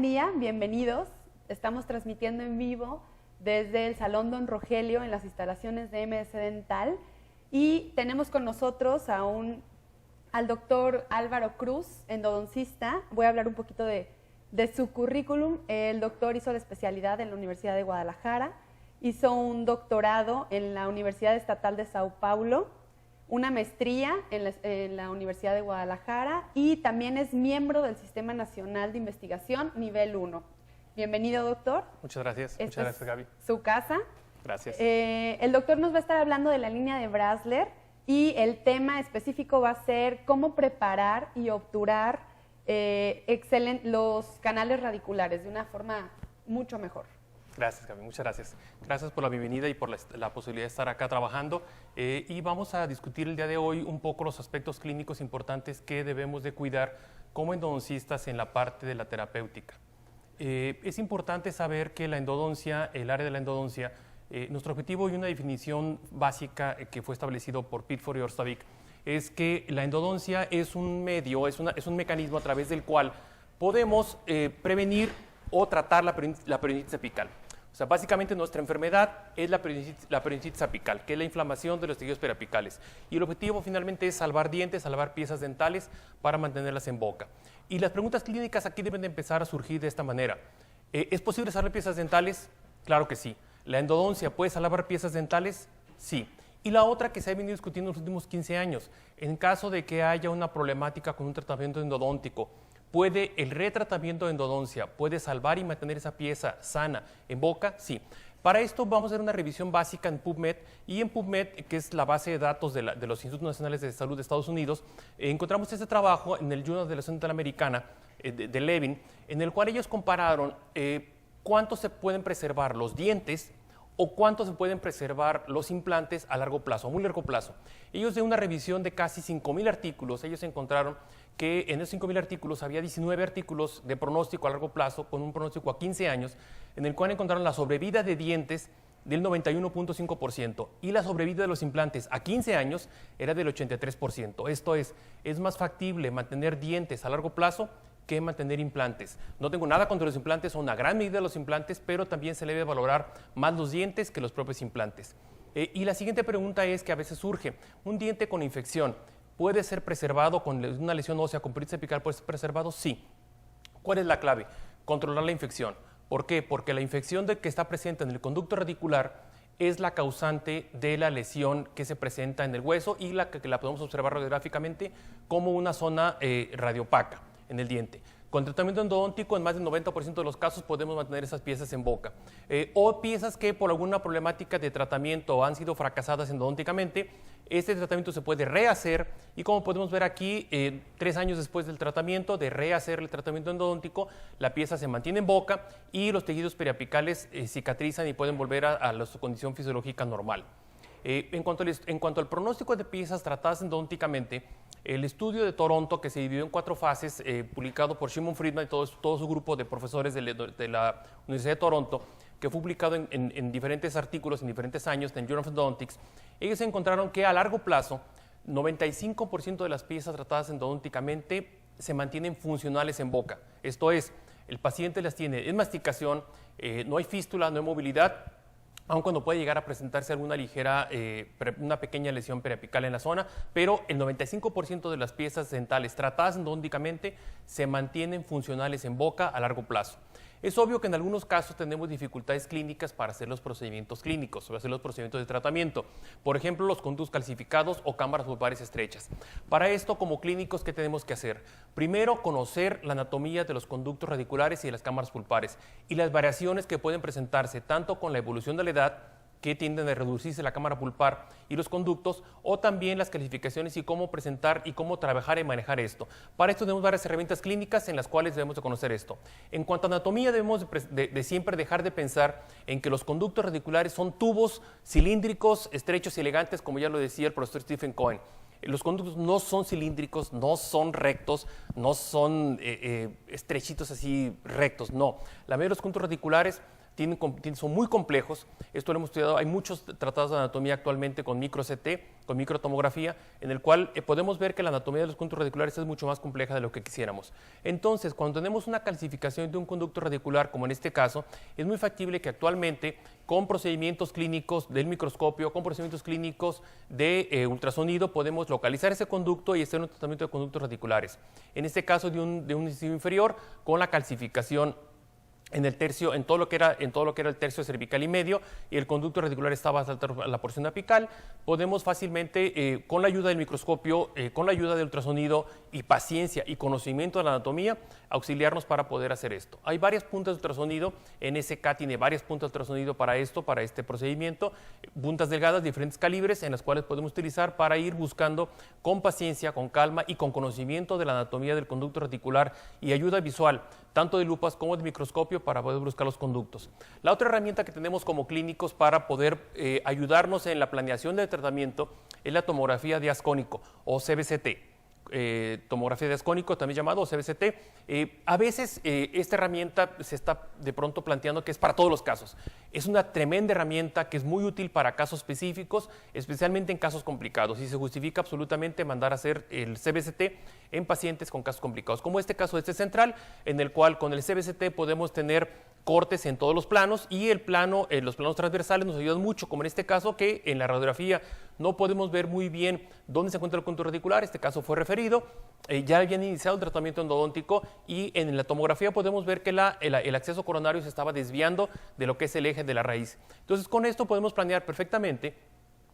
buen día, bienvenidos. Estamos transmitiendo en vivo desde el Salón Don Rogelio en las instalaciones de MS Dental y tenemos con nosotros al doctor Álvaro Cruz, endodoncista. Voy a hablar un poquito de su currículum. El doctor hizo la especialidad en la Universidad de Guadalajara, hizo un doctorado en la Universidad Estatal de Sao Paulo, una maestría en la Universidad de Guadalajara y también es miembro del Sistema Nacional de Investigación Nivel 1. Bienvenido, doctor. Muchas gracias. Muchas gracias, Gaby. Su casa. Gracias. El doctor nos va a estar hablando de la línea de Brasler y el tema específico va a ser cómo preparar y obturar los canales radiculares de una forma mucho mejor. Gracias, Gaby, muchas gracias. Gracias por la bienvenida y por la posibilidad de estar acá trabajando. Y vamos a discutir el día de hoy un poco los aspectos clínicos importantes que debemos de cuidar como endodoncistas en la parte de la terapéutica. Es importante saber que la endodoncia, el área de la endodoncia, nuestro objetivo y una definición básica que fue establecido por Pitford y Orstavik es que la endodoncia es un medio, es un mecanismo a través del cual podemos prevenir o tratar la peritonitis apical. O sea, básicamente nuestra enfermedad es la peritonitis apical, que es la inflamación de los tejidos periapicales. Y el objetivo finalmente es salvar dientes, salvar piezas dentales para mantenerlas en boca. Y las preguntas clínicas aquí deben de empezar a surgir de esta manera. ¿Es posible salvar piezas dentales? Claro que sí. ¿La endodoncia puede salvar piezas dentales? Sí. Y la otra que se ha venido discutiendo en los últimos 15 años, en caso de que haya una problemática con un tratamiento endodóntico, ¿puede el retratamiento de endodoncia puede salvar y mantener esa pieza sana en boca? Sí. Para esto vamos a hacer una revisión básica en PubMed, y en PubMed, que es la base de datos de los Institutos Nacionales de Salud de Estados Unidos, encontramos este trabajo en el Journal de la Sociedad Dental Americana de Levin, en el cual ellos compararon cuánto se pueden preservar los dientes o cuánto se pueden preservar los implantes a largo plazo, a muy largo plazo. Ellos, de una revisión de casi 5,000 artículos, ellos encontraron que en esos 5,000 artículos había 19 artículos de pronóstico a largo plazo, con un pronóstico a 15 años, en el cual encontraron la sobrevida de dientes del 91.5% y la sobrevida de los implantes a 15 años era del 83%. Esto es más factible mantener dientes a largo plazo que mantener implantes. No tengo nada contra los implantes, son una gran medida de los implantes, pero también se le debe valorar más los dientes que los propios implantes. Y la siguiente pregunta es que a veces surge, ¿un diente con infección puede ser preservado con una lesión ósea con peritonitis apical? ¿Puede ser preservado? Sí. ¿Cuál es la clave? Controlar la infección. ¿Por qué? Porque la infección que está presente en el conducto radicular es la causante de la lesión que se presenta en el hueso y que la podemos observar radiográficamente como una zona radiopaca en el diente. Con tratamiento endodóntico, en más del 90% de los casos podemos mantener esas piezas en boca. O piezas que por alguna problemática de tratamiento han sido fracasadas endodónticamente, este tratamiento se puede rehacer y, como podemos ver aquí, 3 años después del tratamiento, de rehacer el tratamiento endodóntico, la pieza se mantiene en boca y los tejidos periapicales cicatrizan y pueden volver a su condición fisiológica normal. En cuanto al pronóstico de piezas tratadas endodónticamente, el estudio de Toronto, que se dividió en 4 fases, publicado por Shimon Friedman y todo su grupo de profesores de la Universidad de Toronto, que fue publicado en diferentes artículos en diferentes años en Journal of Endodontics, ellos encontraron que a largo plazo 95% de las piezas tratadas endodónticamente se mantienen funcionales en boca. Esto es, el paciente las tiene en masticación, no hay fístula, no hay movilidad, aun cuando puede llegar a presentarse alguna una pequeña lesión periapical en la zona, pero el 95% de las piezas dentales tratadas endodónticamente se mantienen funcionales en boca a largo plazo. Es obvio que en algunos casos tenemos dificultades clínicas para hacer los procedimientos clínicos, o hacer los procedimientos de tratamiento. Por ejemplo, los conductos calcificados o cámaras pulpares estrechas. Para esto, como clínicos, ¿qué tenemos que hacer? Primero, conocer la anatomía de los conductos radiculares y de las cámaras pulpares y las variaciones que pueden presentarse tanto con la evolución de la edad, que tienden a reducirse la cámara pulpar y los conductos, o también las calificaciones y cómo presentar y cómo trabajar y manejar esto. Para esto tenemos varias herramientas clínicas en las cuales debemos de conocer esto. En cuanto a anatomía, debemos de siempre dejar de pensar en que los conductos radiculares son tubos cilíndricos, estrechos y elegantes, como ya lo decía el profesor Stephen Cohen. Los conductos no son cilíndricos, no son rectos, no son estrechitos así rectos, no. La mayoría de los conductos radiculares son muy complejos. Esto lo hemos estudiado, hay muchos tratados de anatomía actualmente con micro-CT, con microtomografía, en el cual podemos ver que la anatomía de los conductos radiculares es mucho más compleja de lo que quisiéramos. Entonces, cuando tenemos una calcificación de un conducto radicular, como en este caso, es muy factible que actualmente, con procedimientos clínicos del microscopio, con procedimientos clínicos de ultrasonido, podemos localizar ese conducto y hacer un tratamiento de conductos radiculares. En este caso, de un incisivo inferior, con la calcificación en el tercio, en todo lo que era el tercio cervical y medio, y el conducto radicular estaba hasta la porción apical, podemos fácilmente, con la ayuda del microscopio, con la ayuda del ultrasonido y paciencia y conocimiento de la anatomía, auxiliarnos para poder hacer esto. Hay varias puntas de ultrasonido, NSK tiene varias puntas de ultrasonido para este procedimiento, puntas delgadas, diferentes calibres, en las cuales podemos utilizar para ir buscando con paciencia, con calma y con conocimiento de la anatomía del conducto radicular y ayuda visual, tanto de lupas como de microscopio, para poder buscar los conductos. La otra herramienta que tenemos como clínicos para poder ayudarnos en la planeación del tratamiento es la tomografía de ascónico o CBCT. Tomografía de ascónico, también llamado CBCT. A veces esta herramienta se está de pronto planteando que es para todos los casos. Es una tremenda herramienta que es muy útil para casos específicos, especialmente en casos complicados, y se justifica absolutamente mandar a hacer el CBCT en pacientes con casos complicados, como este caso central, en el cual con el CBCT podemos tener cortes en todos los planos, y los planos transversales nos ayudan mucho, como en este caso, que en la radiografía no podemos ver muy bien dónde se encuentra el conducto radicular. Este caso fue referido, ya habían iniciado el tratamiento endodóntico, y en la tomografía podemos ver que el acceso coronario se estaba desviando de lo que es el eje de la raíz. Entonces, con esto podemos planear perfectamente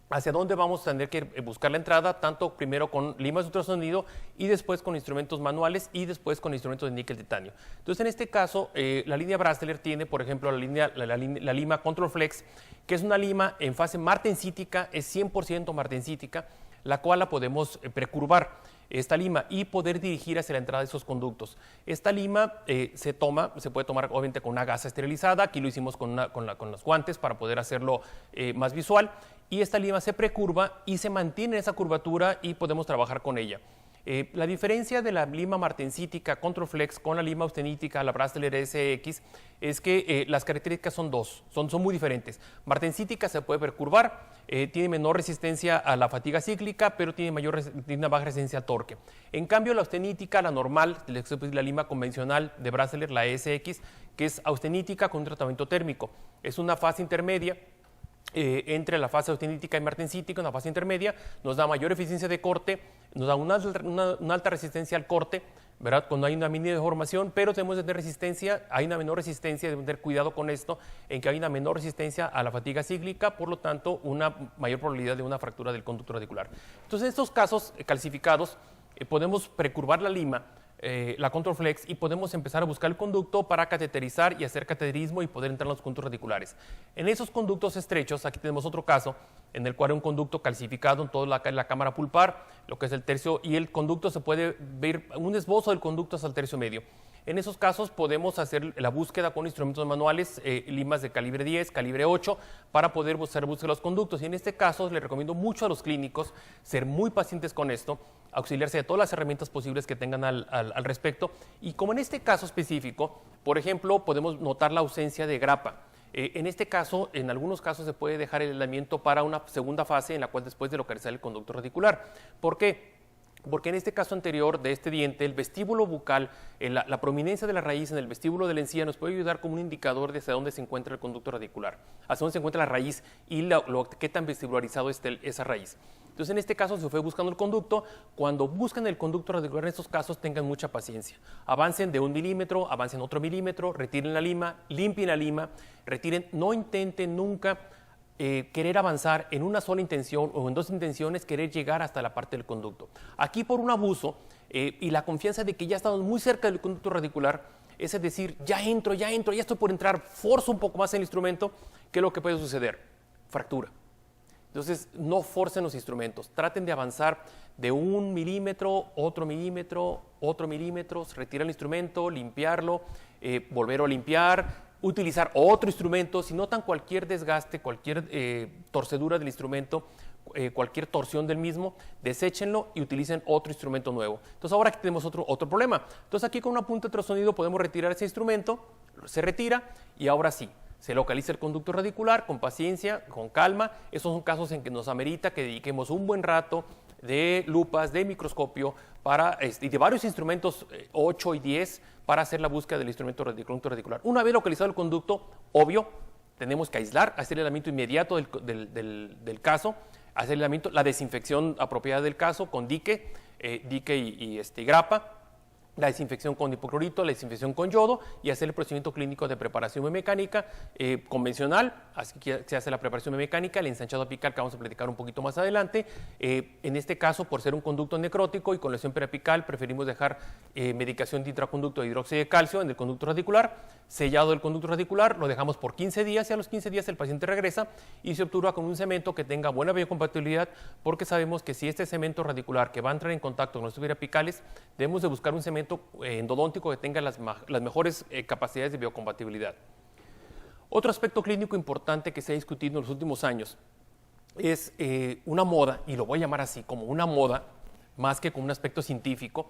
hacia dónde vamos a tener que buscar la entrada, tanto primero con limas de ultrasonido y después con instrumentos manuales y después con instrumentos de níquel titanio. Entonces, en este caso, la línea Brasseler tiene, por ejemplo, la lima Control Flex, que es una lima en fase martensítica, es 100% martensítica, la cual la podemos precurvar, esta lima, y poder dirigir hacia la entrada de esos conductos. Esta lima se puede tomar obviamente con una gasa esterilizada. Aquí lo hicimos con los guantes para poder hacerlo más visual, y esta lima se precurva y se mantiene en esa curvatura y podemos trabajar con ella. La diferencia de la lima martensítica Control Flex con la lima austenítica, la Brasseler SX, es que las características son son muy diferentes. Martensítica se puede precurvar, tiene menor resistencia a la fatiga cíclica, pero tiene una baja resistencia al torque. En cambio, la austenítica, la normal, la lima convencional de Brasseler, la SX, que es austenítica con un tratamiento térmico, es una fase intermedia entre la fase austenítica y martensítica, una fase intermedia, nos da mayor eficiencia de corte, nos da una alta resistencia al corte, ¿verdad? Cuando hay una mínima deformación, pero tenemos que tener resistencia, hay una menor resistencia, debemos tener cuidado con esto, en que hay una menor resistencia a la fatiga cíclica, por lo tanto, una mayor probabilidad de una fractura del conducto radicular. Entonces, en estos casos calcificados, podemos precurvar la lima, la Control Flex, y podemos empezar a buscar el conducto para cateterizar y hacer cateterismo y poder entrar en los conductos radiculares. En esos conductos estrechos, aquí tenemos otro caso en el cual hay un conducto calcificado en toda la cámara pulpar, lo que es el tercio, y el conducto se puede ver un esbozo del conducto hasta el tercio medio. En esos casos podemos hacer la búsqueda con instrumentos manuales, limas de calibre 10, calibre 8, para poder hacer búsqueda de los conductos. Y en este caso les recomiendo mucho a los clínicos ser muy pacientes con esto, auxiliarse de todas las herramientas posibles que tengan al respecto. Y como en este caso específico, por ejemplo, podemos notar la ausencia de grapa. En este caso, en algunos casos se puede dejar el aislamiento para una segunda fase, en la cual después de localizar el conducto radicular. ¿Por qué? Porque en este caso anterior de este diente, el vestíbulo bucal, la prominencia de la raíz en el vestíbulo de la encía nos puede ayudar como un indicador de hacia dónde se encuentra el conducto radicular, hacia dónde se encuentra la raíz y qué tan vestibularizado está esa raíz. Entonces, en este caso se fue buscando el conducto. Cuando buscan el conducto radicular en estos casos, tengan mucha paciencia. Avancen de 1 milímetro, avancen otro milímetro, retiren la lima, limpien la lima, retiren, no intenten nunca querer avanzar en una sola intención o en dos intenciones, querer llegar hasta la parte del conducto. Aquí, por un abuso y la confianza de que ya estamos muy cerca del conducto radicular, es decir, ya estoy por entrar, forzo un poco más el instrumento, ¿qué es lo que puede suceder? Fractura. Entonces, no forcen los instrumentos, traten de avanzar de 1 milímetro, otro milímetro, retirar el instrumento, limpiarlo, volver a limpiar, utilizar otro instrumento. Si notan cualquier desgaste, cualquier torcedura del instrumento, cualquier torsión del mismo, deséchenlo y utilicen otro instrumento nuevo. Entonces, ahora aquí tenemos otro problema. Entonces, aquí con una punta de ultrasonido podemos retirar ese instrumento, se retira, y ahora sí, Se localiza el conducto radicular con paciencia, con calma. Esos son casos en que nos amerita que dediquemos un buen rato de lupas, de microscopio y de varios instrumentos, 8 y 10, para hacer la búsqueda del conducto radicular. Una vez localizado el conducto, obvio, tenemos que aislar, hacer el aislamiento inmediato del caso, hacer el aislamiento, la desinfección apropiada del caso con dique y grapa, la desinfección con hipoclorito, la desinfección con yodo y hacer el procedimiento clínico de preparación biomecánica convencional. Así que se hace la preparación biomecánica, el ensanchado apical que vamos a platicar un poquito más adelante. En este caso, por ser un conducto necrótico y con lesión periapical, preferimos dejar medicación de intraconducto de hidróxido de calcio en el conducto radicular. Sellado del conducto radicular, lo dejamos por 15 días y a los 15 días el paciente regresa y se obtura con un cemento que tenga buena biocompatibilidad, porque sabemos que si este cemento radicular que va a entrar en contacto con los periapicales, debemos de buscar un cemento endodóntico que tenga las mejores capacidades de biocompatibilidad. Otro aspecto clínico importante que se ha discutido en los últimos años es una moda, y lo voy a llamar así, como una moda, más que como un aspecto científico,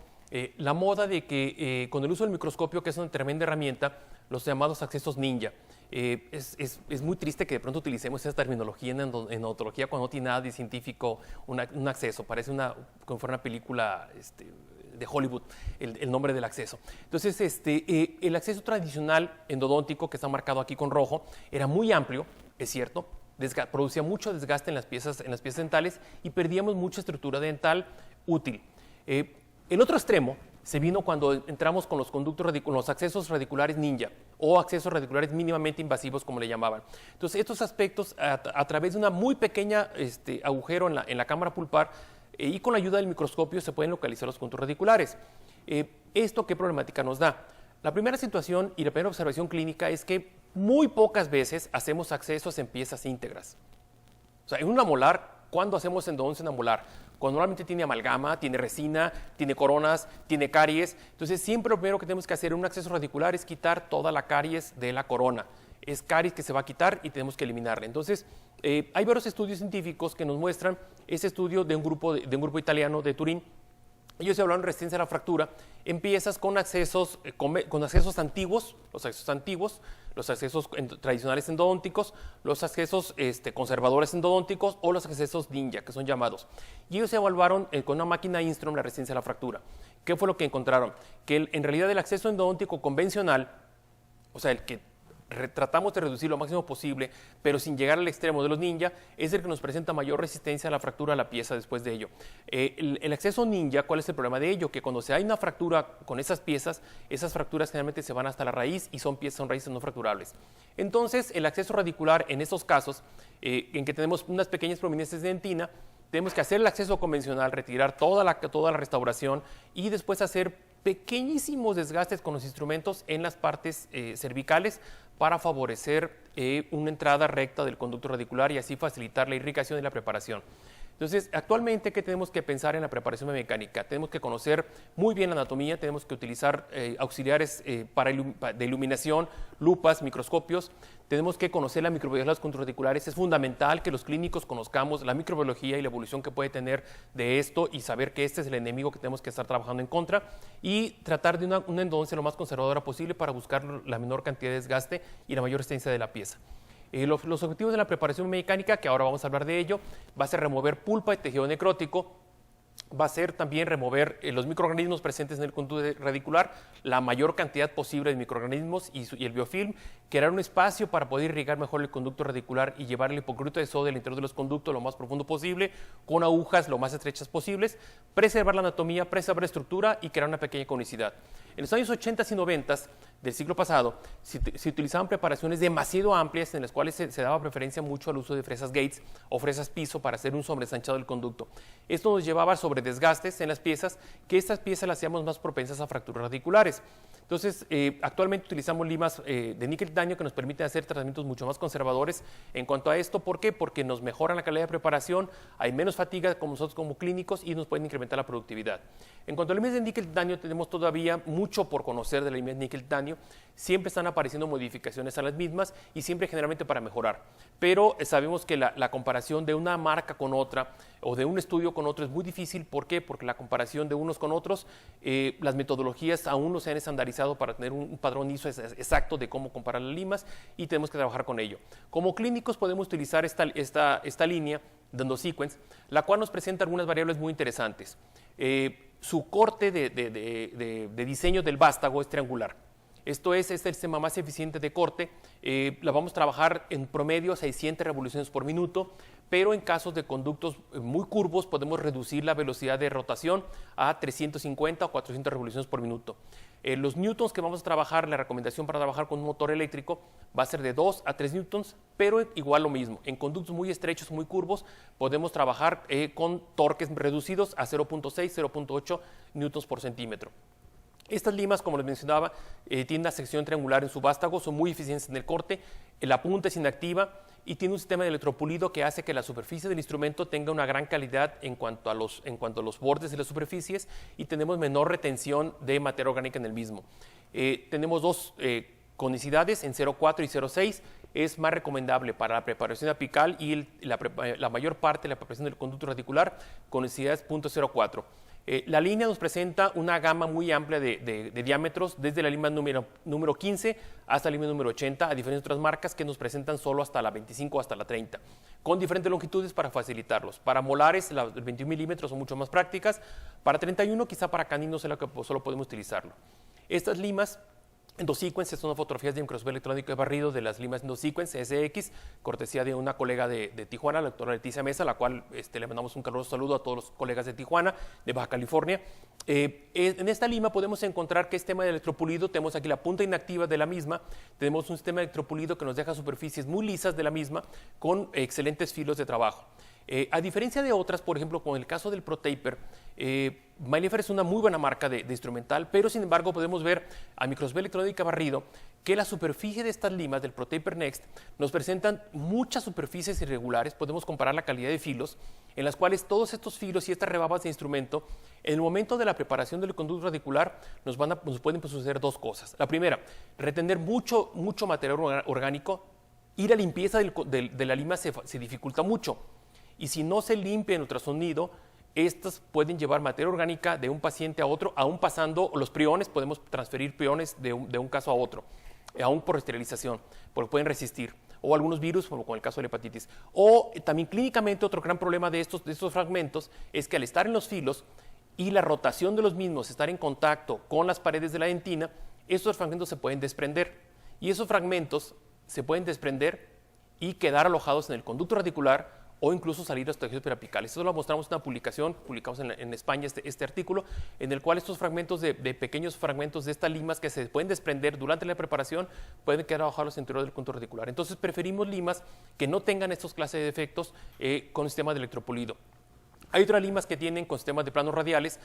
la moda de que con el uso del microscopio, que es una tremenda herramienta, los llamados accesos ninja. Es muy triste que de pronto utilicemos esa terminología en odontología cuando no tiene nada de científico un acceso, parece como fuera una película de Hollywood, el nombre del acceso. Entonces, el acceso tradicional endodóntico, que está marcado aquí con rojo, era muy amplio, es cierto, producía mucho desgaste en las piezas dentales y perdíamos mucha estructura dental útil. El otro extremo se vino cuando entramos con los accesos radiculares ninja o accesos radiculares mínimamente invasivos, como le llamaban. Entonces, estos aspectos, a través de una muy pequeña agujero en la cámara pulpar y con la ayuda del microscopio, se pueden localizar los conductos radiculares. ¿Esto qué problemática nos da? La primera situación y la primera observación clínica es que muy pocas veces hacemos accesos en piezas íntegras. O sea, en una molar, ¿cuándo hacemos endodoncia en una molar? Cuando normalmente tiene amalgama, tiene resina, tiene coronas, tiene caries. Entonces, siempre lo primero que tenemos que hacer en un acceso radicular es quitar toda la caries de la corona. Es caries que se va a quitar y tenemos que eliminarla. Entonces, hay varios estudios científicos que nos muestran ese estudio de un grupo italiano de Turín. Ellos hablaron de resistencia a la fractura en piezas con accesos antiguos, los accesos tradicionales endodónticos, los accesos conservadores endodónticos o los accesos ninja, que son llamados. Y ellos evaluaron con una máquina Instrom la resistencia a la fractura. ¿Qué fue lo que encontraron? Que en realidad el acceso endodóntico convencional, o sea, el que tratamos de reducir lo máximo posible, pero sin llegar al extremo de los ninja, es el que nos presenta mayor resistencia a la fractura de la pieza después de ello. El acceso ninja, ¿cuál es el problema de ello? Que cuando hay una fractura con esas piezas, esas fracturas generalmente se van hasta la raíz y son raíces no fracturables. Entonces, el acceso radicular en estos casos, en que tenemos unas pequeñas prominencias de dentina, tenemos que hacer el acceso convencional, retirar toda la restauración y después hacer pequeñísimos desgastes con los instrumentos en las partes cervicales para favorecer una entrada recta del conducto radicular y así facilitar la irrigación y la preparación. Entonces, actualmente, ¿qué tenemos que pensar en la preparación mecánica? Tenemos que conocer muy bien la anatomía, tenemos que utilizar auxiliares de iluminación, lupas, microscopios, tenemos que conocer la microbiología de los conductos radiculares. Es fundamental que los clínicos conozcamos la microbiología y la evolución que puede tener de esto y saber que este es el enemigo que tenemos que estar trabajando en contra y tratar de una endodoncia lo más conservadora posible para buscar la menor cantidad de desgaste y la mayor resistencia de la pieza. Los objetivos de la preparación mecánica, que ahora vamos a hablar de ello, va a ser remover pulpa y tejido necrótico, va a ser también remover los microorganismos presentes en el conducto radicular, la mayor cantidad posible de microorganismos y el biofilm, crear un espacio para poder irrigar mejor el conducto radicular y llevar el hipoclorito de sodio al interior de los conductos lo más profundo posible, con agujas lo más estrechas posibles, preservar la anatomía, preservar la estructura y crear una pequeña conicidad. En los años 80 y 90 del siglo pasado se utilizaban preparaciones demasiado amplias en las cuales se daba preferencia mucho al uso de fresas Gates o fresas piso para hacer un sobreensanchado del conducto. Esto nos llevaba a sobredesgastes en las piezas, que estas piezas las hacíamos más propensas a fracturas radiculares. Entonces, actualmente utilizamos limas de níquel titanio que nos permiten hacer tratamientos mucho más conservadores en cuanto a esto. ¿Por qué? Porque nos mejoran la calidad de preparación, hay menos fatiga como nosotros como clínicos y nos pueden incrementar la productividad. En cuanto a limas de níquel titanio, tenemos todavía mucho por conocer de la lima de níquel titanio. titanio, siempre están apareciendo modificaciones a las mismas y siempre generalmente para mejorar. Pero sabemos que la comparación de una marca con otra o de un estudio con otro es muy difícil. ¿Por qué? Porque la comparación de unos con otros, las metodologías aún no se han estandarizado para tener un padrón ISO exacto de cómo comparar las limas y tenemos que trabajar con ello. Como clínicos podemos utilizar esta línea de EndoSequence, la cual nos presenta algunas variables muy interesantes. Su corte de diseño del vástago es triangular. Esto es el sistema más eficiente de corte. La vamos a trabajar en promedio a 600 revoluciones por minuto, pero en casos de conductos muy curvos podemos reducir la velocidad de rotación a 350 o 400 revoluciones por minuto. Los newtons que vamos a trabajar, la recomendación para trabajar con un motor eléctrico va a ser de 2 a 3 newtons, pero igual lo mismo. En conductos muy estrechos, muy curvos, podemos trabajar con torques reducidos a 0.6, 0.8 newtons por centímetro. Estas limas, como les mencionaba, tienen una sección triangular en su vástago, son muy eficientes en el corte, la punta es inactiva y tiene un sistema de electropulido que hace que la superficie del instrumento tenga una gran calidad en cuanto a los bordes de las superficies y tenemos menor retención de materia orgánica en el mismo. Tenemos dos conicidades en 0.4 y 0.6. Es más recomendable para la preparación apical y la mayor parte de la preparación del conducto radicular, conicidades 0.04. La línea nos presenta una gama muy amplia de diámetros, desde la lima número 15 hasta la lima número 80, a diferentes otras marcas que nos presentan solo hasta la 25 o hasta la 30, con diferentes longitudes para facilitarlos. Para molares, las 21 milímetros son mucho más prácticas. Para 31, quizá para caninos es la que solo podemos utilizarlo. Estas limas EndoSequence son fotografías de microscopio electrónico de barrido de las limas EndoSequence SX, cortesía de una colega de Tijuana, la doctora Leticia Mesa, a la cual le mandamos un caluroso saludo a todos los colegas de Tijuana, de Baja California. En esta lima podemos encontrar que es tema de electropulido. Tenemos aquí la punta inactiva de la misma, tenemos un sistema de electropulido que nos deja superficies muy lisas de la misma con excelentes filos de trabajo. A diferencia de otras, por ejemplo, con el caso del ProTaper, Maillefer es una muy buena marca de instrumental, pero sin embargo podemos ver a microscopio electrónica barrido que la superficie de estas limas del ProTaper Next nos presentan muchas superficies irregulares. Podemos comparar la calidad de filos, en las cuales todos estos filos y estas rebabas de instrumento, en el momento de la preparación del conducto radicular, nos pueden suceder dos cosas. La primera, retener mucho material orgánico, y la limpieza de la lima se dificulta mucho. Y si no se limpia en ultrasonido, estas pueden llevar materia orgánica de un paciente a otro, aún pasando los priones. Podemos transferir priones de un caso a otro, aún por esterilización, porque pueden resistir, o algunos virus, como con el caso de la hepatitis. O también clínicamente otro gran problema de estos fragmentos es que al estar en los filos y la rotación de los mismos, estar en contacto con las paredes de la dentina, estos fragmentos se pueden desprender. Y esos fragmentos se pueden desprender y quedar alojados en el conducto radicular, o incluso salir a los tejidos periapicales. Esto lo mostramos en una publicación, publicamos en España este artículo, en el cual estos fragmentos de pequeños fragmentos de estas limas que se pueden desprender durante la preparación pueden quedar alojados en el interior del conducto radicular. Entonces preferimos limas que no tengan estos clases de defectos con sistema de electropulido. Hay otras limas que tienen con sistemas de planos radiales,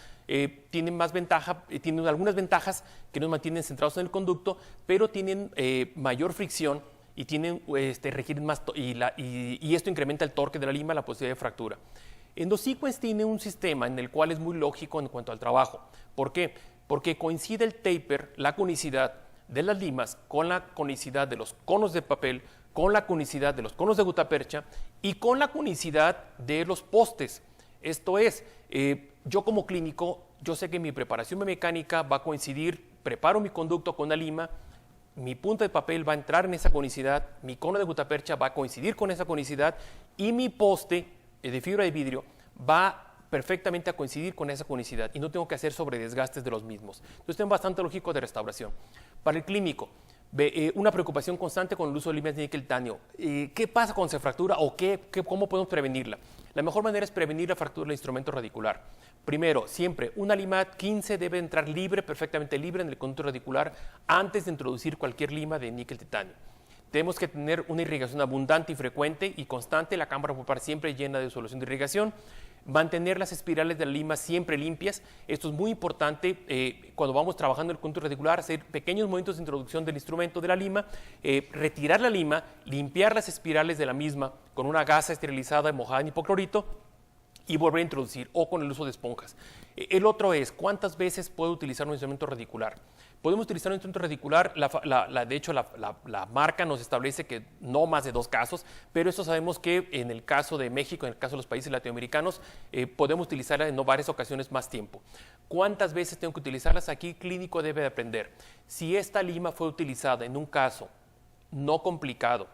tienen más ventaja, tienen algunas ventajas que nos mantienen centrados en el conducto, pero tienen mayor fricción y requieren más, y esto incrementa el torque de la lima, la posibilidad de fractura. EndoSequence tiene un sistema en el cual es muy lógico en cuanto al trabajo. ¿Por qué? Porque coincide el taper, la conicidad de las limas, con la conicidad de los conos de papel, con la conicidad de los conos de gutapercha y con la conicidad de los postes. Esto es, yo como clínico, yo sé que mi preparación biomecánica va a coincidir, preparo mi conducto con la lima, mi punta de papel va a entrar en esa conicidad, mi cono de gutapercha va a coincidir con esa conicidad y mi poste de fibra de vidrio va perfectamente a coincidir con esa conicidad y no tengo que hacer sobredesgastes de los mismos. Entonces, es bastante lógico de restauración. Para el clínico, una preocupación constante con el uso de limas de níquel titanio. ¿Qué pasa cuando se fractura o cómo podemos prevenirla? La mejor manera es prevenir la fractura del instrumento radicular. Primero, siempre, una lima 15 debe entrar perfectamente libre en el conducto radicular antes de introducir cualquier lima de níquel titanio. Tenemos que tener una irrigación abundante y frecuente y constante, la cámara pulpar siempre llena de solución de irrigación. Mantener las espirales de la lima siempre limpias. Esto es muy importante cuando vamos trabajando el conducto radicular, hacer pequeños movimientos de introducción del instrumento de la lima, retirar la lima, limpiar las espirales de la misma con una gasa esterilizada mojada en hipoclorito y volver a introducir, o con el uso de esponjas. El otro es, ¿cuántas veces puedo utilizar un instrumento radicular? Podemos utilizar un instrumento radicular, de hecho la marca nos establece que no más de 2 casos, pero esto sabemos que en el caso de México, en el caso de los países latinoamericanos, podemos utilizarla en varias ocasiones más tiempo. ¿Cuántas veces tengo que utilizarlas? Aquí el clínico debe de aprender. Si esta lima fue utilizada en un caso no complicado,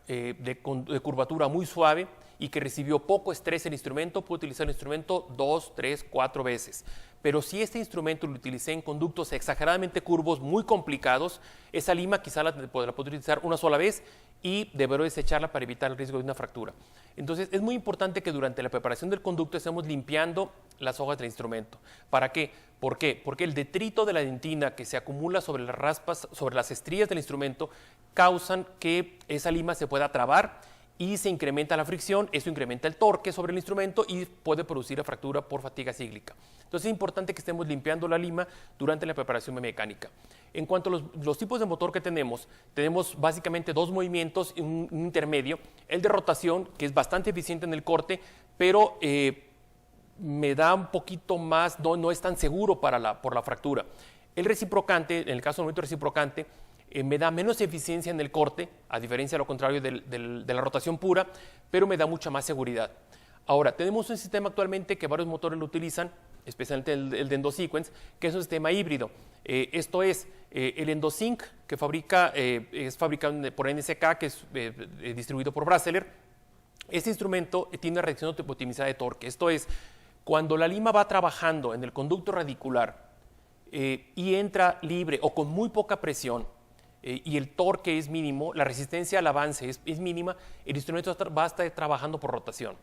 de curvatura muy suave y que recibió poco estrés el instrumento, puedo utilizar el instrumento 2, 3, 4 veces. Pero si este instrumento lo utilicé en conductos exageradamente curvos, muy complicados, esa lima quizá la puedo utilizar una sola vez y deberé desecharla para evitar el riesgo de una fractura. Entonces es muy importante que durante la preparación del conducto estemos limpiando las hojas del instrumento. ¿Para qué? ¿Por qué? Porque el detrito de la dentina que se acumula sobre las raspas, sobre las estrías del instrumento, causan que esa lima se pueda trabar y se incrementa la fricción, eso incrementa el torque sobre el instrumento y puede producir la fractura por fatiga cíclica. Entonces es importante que estemos limpiando la lima durante la preparación mecánica. En cuanto a los tipos de motor que tenemos básicamente 2 movimientos y un intermedio. El de rotación, que es bastante eficiente en el corte, pero me da un poquito más, no es tan seguro por la fractura. El reciprocante, en el caso del movimiento reciprocante, me da menos eficiencia en el corte, a diferencia de lo contrario de la rotación pura, pero me da mucha más seguridad. Ahora, tenemos un sistema actualmente que varios motores lo utilizan, especialmente el de EndoSequence, que es un sistema híbrido. Esto es el EndoSync, que es fabricado por NSK, que es distribuido por Brasseler. Este instrumento tiene una reacción optimizada de torque. Esto es, cuando la lima va trabajando en el conducto radicular y entra libre o con muy poca presión, y el torque es mínimo, la resistencia al avance es mínima, el instrumento va a estar trabajando por rotación.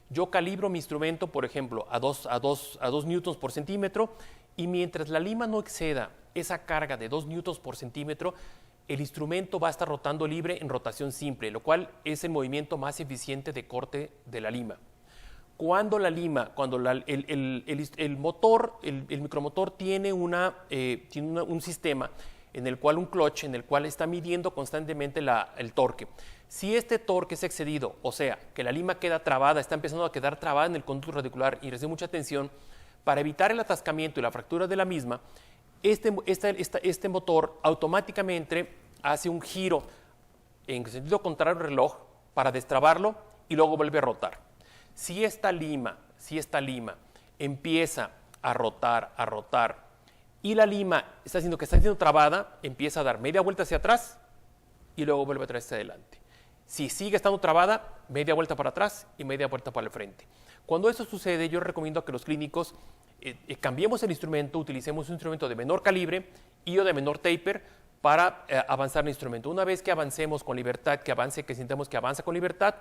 Yo calibro mi instrumento, por ejemplo, a 2 newtons por centímetro, y mientras la lima no exceda esa carga de 2 newtons por centímetro, el instrumento va a estar rotando libre en rotación simple, lo cual es el movimiento más eficiente de corte de la lima. Cuando el micromotor tiene un sistema en el cual un clutch, en el cual está midiendo constantemente el torque. Si este torque es excedido, o sea, que la lima queda trabada, está empezando a quedar trabada en el conducto radicular y recibe mucha tensión, para evitar el atascamiento y la fractura de la misma, este motor automáticamente hace un giro en sentido contrario al reloj para destrabarlo y luego vuelve a rotar. Si esta lima empieza a rotar, y la lima está siendo trabada, empieza a dar media vuelta hacia atrás y luego vuelve a traer hacia adelante. Si sigue estando trabada, media vuelta para atrás y media vuelta para el frente. Cuando eso sucede, yo recomiendo que los clínicos cambiemos el instrumento, utilicemos un instrumento de menor calibre y o de menor taper para avanzar el instrumento. Una vez que avancemos con libertad, que sintamos que avanza con libertad,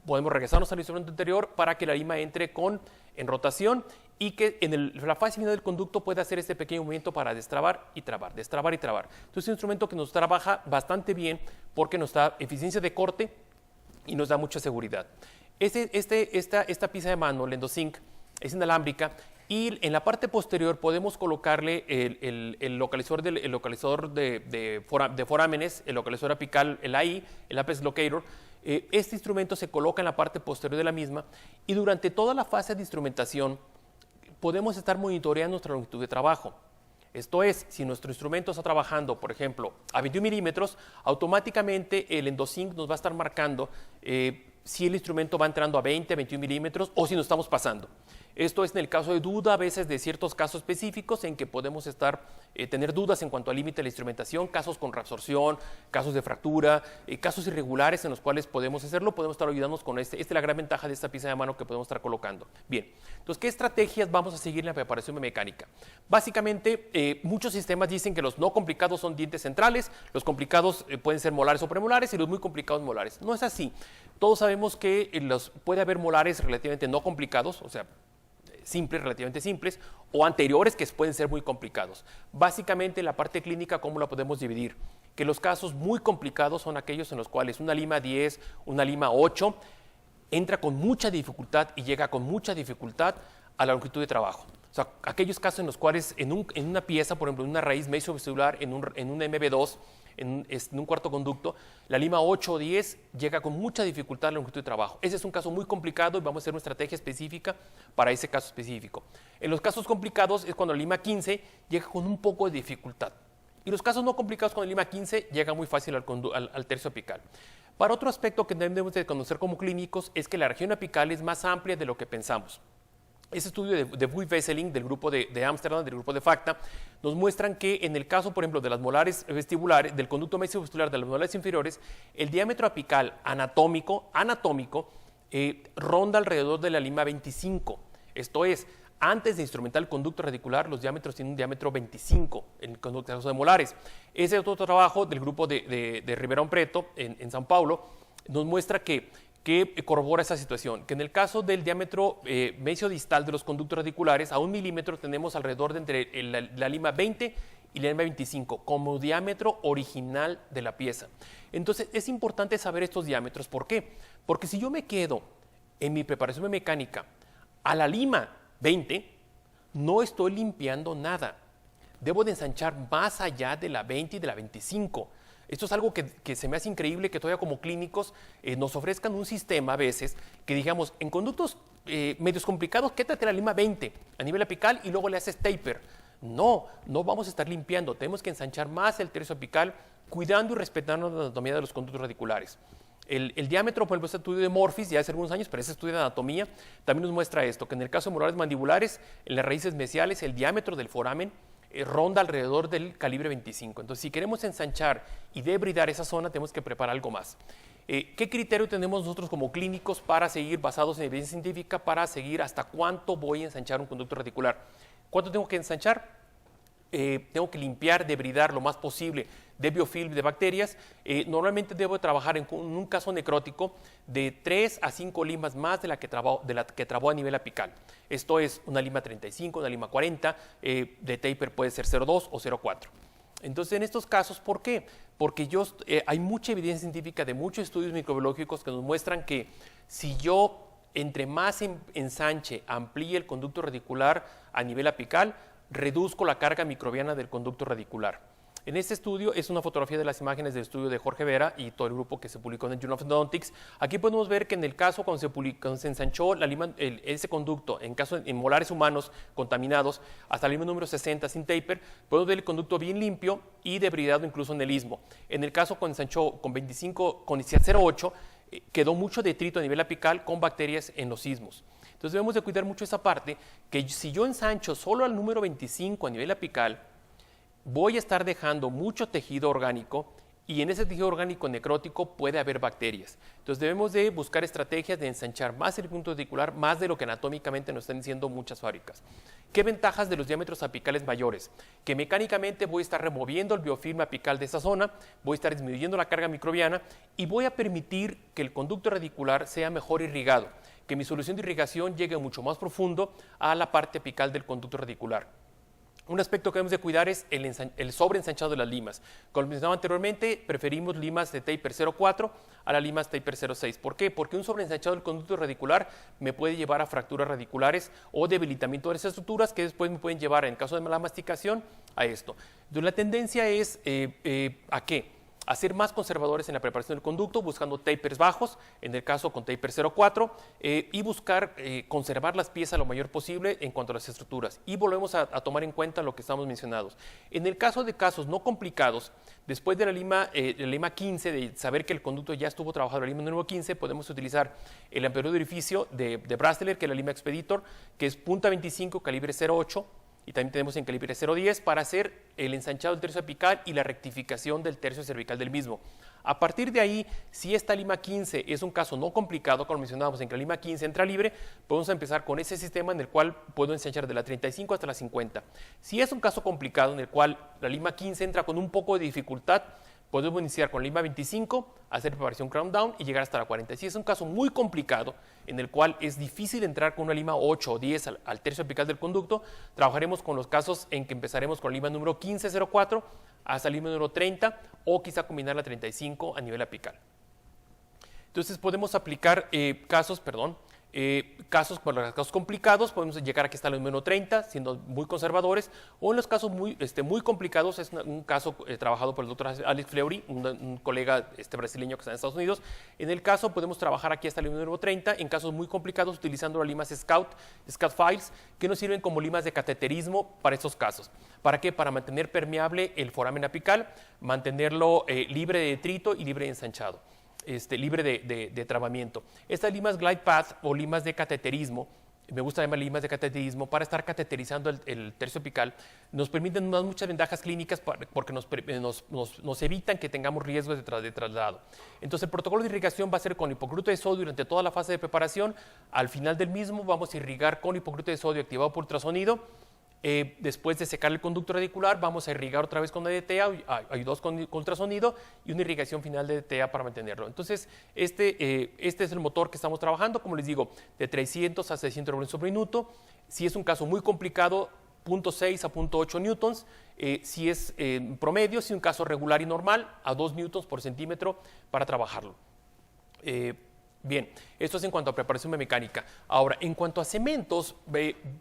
podemos regresarnos al instrumento anterior para que la lima entre en rotación y que en la fase final del conducto pueda hacer este pequeño movimiento para destrabar y trabar, destrabar y trabar. Entonces es un instrumento que nos trabaja bastante bien porque nos da eficiencia de corte y nos da mucha seguridad. Esta pieza de mano, el EndoSync, es inalámbrica y en la parte posterior podemos colocarle el localizador de forámenes, el localizador apical, el AI, el Apex Locator. Este instrumento se coloca en la parte posterior de la misma y durante toda la fase de instrumentación podemos estar monitoreando nuestra longitud de trabajo. Esto es, si nuestro instrumento está trabajando, por ejemplo, a 21 milímetros, automáticamente el EndoSync nos va a estar marcando si el instrumento va entrando a 20, a 21 milímetros o si nos estamos pasando. Esto es en el caso de duda, a veces de ciertos casos específicos en que podemos tener dudas en cuanto al límite de la instrumentación, casos con reabsorción, casos de fractura, casos irregulares en los cuales podemos hacerlo, podemos estar ayudándonos con esta es la gran ventaja de esta pieza de mano que podemos estar colocando. Bien, entonces, ¿qué estrategias vamos a seguir en la preparación mecánica? Básicamente, muchos sistemas dicen que los no complicados son dientes centrales, los complicados pueden ser molares o premolares y los muy complicados molares. No es así. Todos sabemos que puede haber molares relativamente no complicados, o sea, relativamente simples, o anteriores que pueden ser muy complicados. Básicamente, la parte clínica, ¿cómo la podemos dividir? Que los casos muy complicados son aquellos en los cuales una lima 10, una lima 8, entra con mucha dificultad y llega con mucha dificultad a la longitud de trabajo. O sea, aquellos casos en los cuales en una pieza, por ejemplo, en una raíz mesiovestibular, en un MB2, en un cuarto conducto, la lima 8 o 10 llega con mucha dificultad a la longitud de trabajo. Ese es un caso muy complicado y vamos a hacer una estrategia específica para ese caso específico. En los casos complicados es cuando la lima 15 llega con un poco de dificultad. Y los casos no complicados con la lima 15 llega muy fácil al tercio apical. Para otro aspecto que debemos de conocer como clínicos es que la región apical es más amplia de lo que pensamos. Ese estudio de Wesseling del grupo de Ámsterdam, del grupo de FACTA, nos muestran que en el caso, por ejemplo, de las molares vestibulares, del conducto mesiovestibular de las molares inferiores, el diámetro apical anatómico ronda alrededor de la lima 25. Esto es, antes de instrumentar el conducto radicular, los diámetros tienen un diámetro 25 en el conducto de molares. Ese otro trabajo del grupo de Ribeirão Preto en São Paulo nos muestra que corrobora esa situación, que en el caso del diámetro mesiodistal de los conductos radiculares, a 1 milímetro tenemos alrededor de entre la lima 20 y la lima 25 como diámetro original de la pieza. Entonces es importante saber estos diámetros. ¿Por qué? Porque si yo me quedo en mi preparación mecánica a la lima 20, no estoy limpiando nada. Debo de ensanchar más allá de la 20 y de la 25. Esto es algo que se me hace increíble que todavía como clínicos nos ofrezcan un sistema a veces que digamos, en conductos medios complicados, quédate la lima 20 a nivel apical y luego le haces taper. No vamos a estar limpiando, tenemos que ensanchar más el tercio apical cuidando y respetando la anatomía de los conductos radiculares. El diámetro, por ejemplo, este estudio de Morphis, ya hace algunos años, pero ese estudio de anatomía también nos muestra esto, que en el caso de molares mandibulares, en las raíces mesiales, el diámetro del foramen ronda alrededor del calibre 25. Entonces, si queremos ensanchar y debridar esa zona, tenemos que preparar algo más. ¿Qué criterio tenemos nosotros como clínicos para seguir, basados en evidencia científica, para seguir hasta cuánto voy a ensanchar un conducto radicular? ¿Cuánto tengo que ensanchar? Tengo que limpiar, debridar lo más posible de biofilm, de bacterias. Normalmente debo trabajar en un caso necrótico de 3 a 5 limas más de la que trabó a nivel apical. Esto es una lima 35, una lima 40, de taper puede ser 0,2 o 0,4. Entonces, en estos casos, ¿por qué? Porque hay mucha evidencia científica de muchos estudios microbiológicos que nos muestran que si yo entre más ensanche, amplíe el conducto radicular a nivel apical, reduzco la carga microbiana del conducto radicular. En este estudio es una fotografía de las imágenes del estudio de Jorge Vera y todo el grupo que se publicó en el Journal of Endodontics. Aquí podemos ver que en el caso cuando se ensanchó ese conducto, en molares humanos contaminados, hasta la lima número 60 sin taper, podemos ver el conducto bien limpio y debridado incluso en el istmo. En el caso cuando ensanchó con 0,8, quedó mucho detrito a nivel apical con bacterias en los istmos. Entonces debemos de cuidar mucho esa parte, que si yo ensancho solo al número 25 a nivel apical, voy a estar dejando mucho tejido orgánico y en ese tejido orgánico necrótico puede haber bacterias. Entonces debemos de buscar estrategias de ensanchar más el punto radicular, más de lo que anatómicamente nos están diciendo muchas fábricas. ¿Qué ventajas de los diámetros apicales mayores? Que mecánicamente voy a estar removiendo el biofilm apical de esa zona, voy a estar disminuyendo la carga microbiana y voy a permitir que el conducto radicular sea mejor irrigado, que mi solución de irrigación llegue mucho más profundo a la parte apical del conducto radicular. Un aspecto que debemos de cuidar es el sobreensanchado de las limas. Como mencionaba anteriormente, preferimos limas de taper 0,4 a las limas taper 0,6. ¿Por qué? Porque un sobreensanchado del conducto radicular me puede llevar a fracturas radiculares o debilitamiento de las estructuras que después me pueden llevar, en caso de mala masticación, a esto. Entonces, la tendencia es ¿a qué? A ser más conservadores en la preparación del conducto, buscando tapers bajos, en el caso con taper 0,4, y buscar conservar las piezas lo mayor posible en cuanto a las estructuras. Y volvemos a tomar en cuenta lo que estamos mencionados. En el caso de casos no complicados, después de la lima 15, de saber que el conducto ya estuvo trabajado, la lima número 15, podemos utilizar el ampliador de orificio de Brasseler, que es la lima Expeditor, que es punta 25, calibre 0,8, y también tenemos en calibre 0,10 para hacer el ensanchado del tercio apical y la rectificación del tercio cervical del mismo. A partir de ahí, si esta lima 15 es un caso no complicado, como mencionábamos, en que la lima 15 entra libre, podemos empezar con ese sistema en el cual puedo ensanchar de la 35 hasta la 50. Si es un caso complicado en el cual la lima 15 entra con un poco de dificultad, podemos iniciar con lima 25, hacer preparación crown down y llegar hasta la 40. Si es un caso muy complicado en el cual es difícil entrar con una lima 8 o 10 al tercio apical del conducto, trabajaremos con los casos en que empezaremos con lima número 15-04 hasta lima número 30 o quizá combinar la 35 a nivel apical. Entonces podemos aplicar Para los casos complicados podemos llegar aquí hasta el número 30, siendo muy conservadores, o en los casos muy complicados, es un caso trabajado por el doctor Alex Fleury, un colega brasileño que está en Estados Unidos. En el caso podemos trabajar aquí hasta el número 30, en casos muy complicados utilizando las limas Scout Files, que nos sirven como limas de cateterismo para estos casos. ¿Para qué? Para mantener permeable el foramen apical, mantenerlo libre de detrito y libre de ensanchado. Libre de trabamiento. Estas limas Glide Path o limas de cateterismo, me gusta llamar limas de cateterismo, para estar cateterizando el tercio apical, nos permiten muchas ventajas clínicas porque nos evitan que tengamos riesgos de traslado. Entonces el protocolo de irrigación va a ser con hipoclorito de sodio durante toda la fase de preparación. Al final del mismo vamos a irrigar con hipoclorito de sodio activado por ultrasonido. Después de secar el conducto radicular, vamos a irrigar otra vez con DTA, ayudados con ultrasonido, y una irrigación final de DTA para mantenerlo. Entonces, este es el motor que estamos trabajando, como les digo, de 300 a 600 revoluciones por minuto. Si es un caso muy complicado, 0.6 a 0.8 newtons. Si es promedio, si es un caso regular y normal, a 2 newtons por centímetro para trabajarlo. Bien, esto es en cuanto a preparación biomecánica. Ahora, en cuanto a cementos,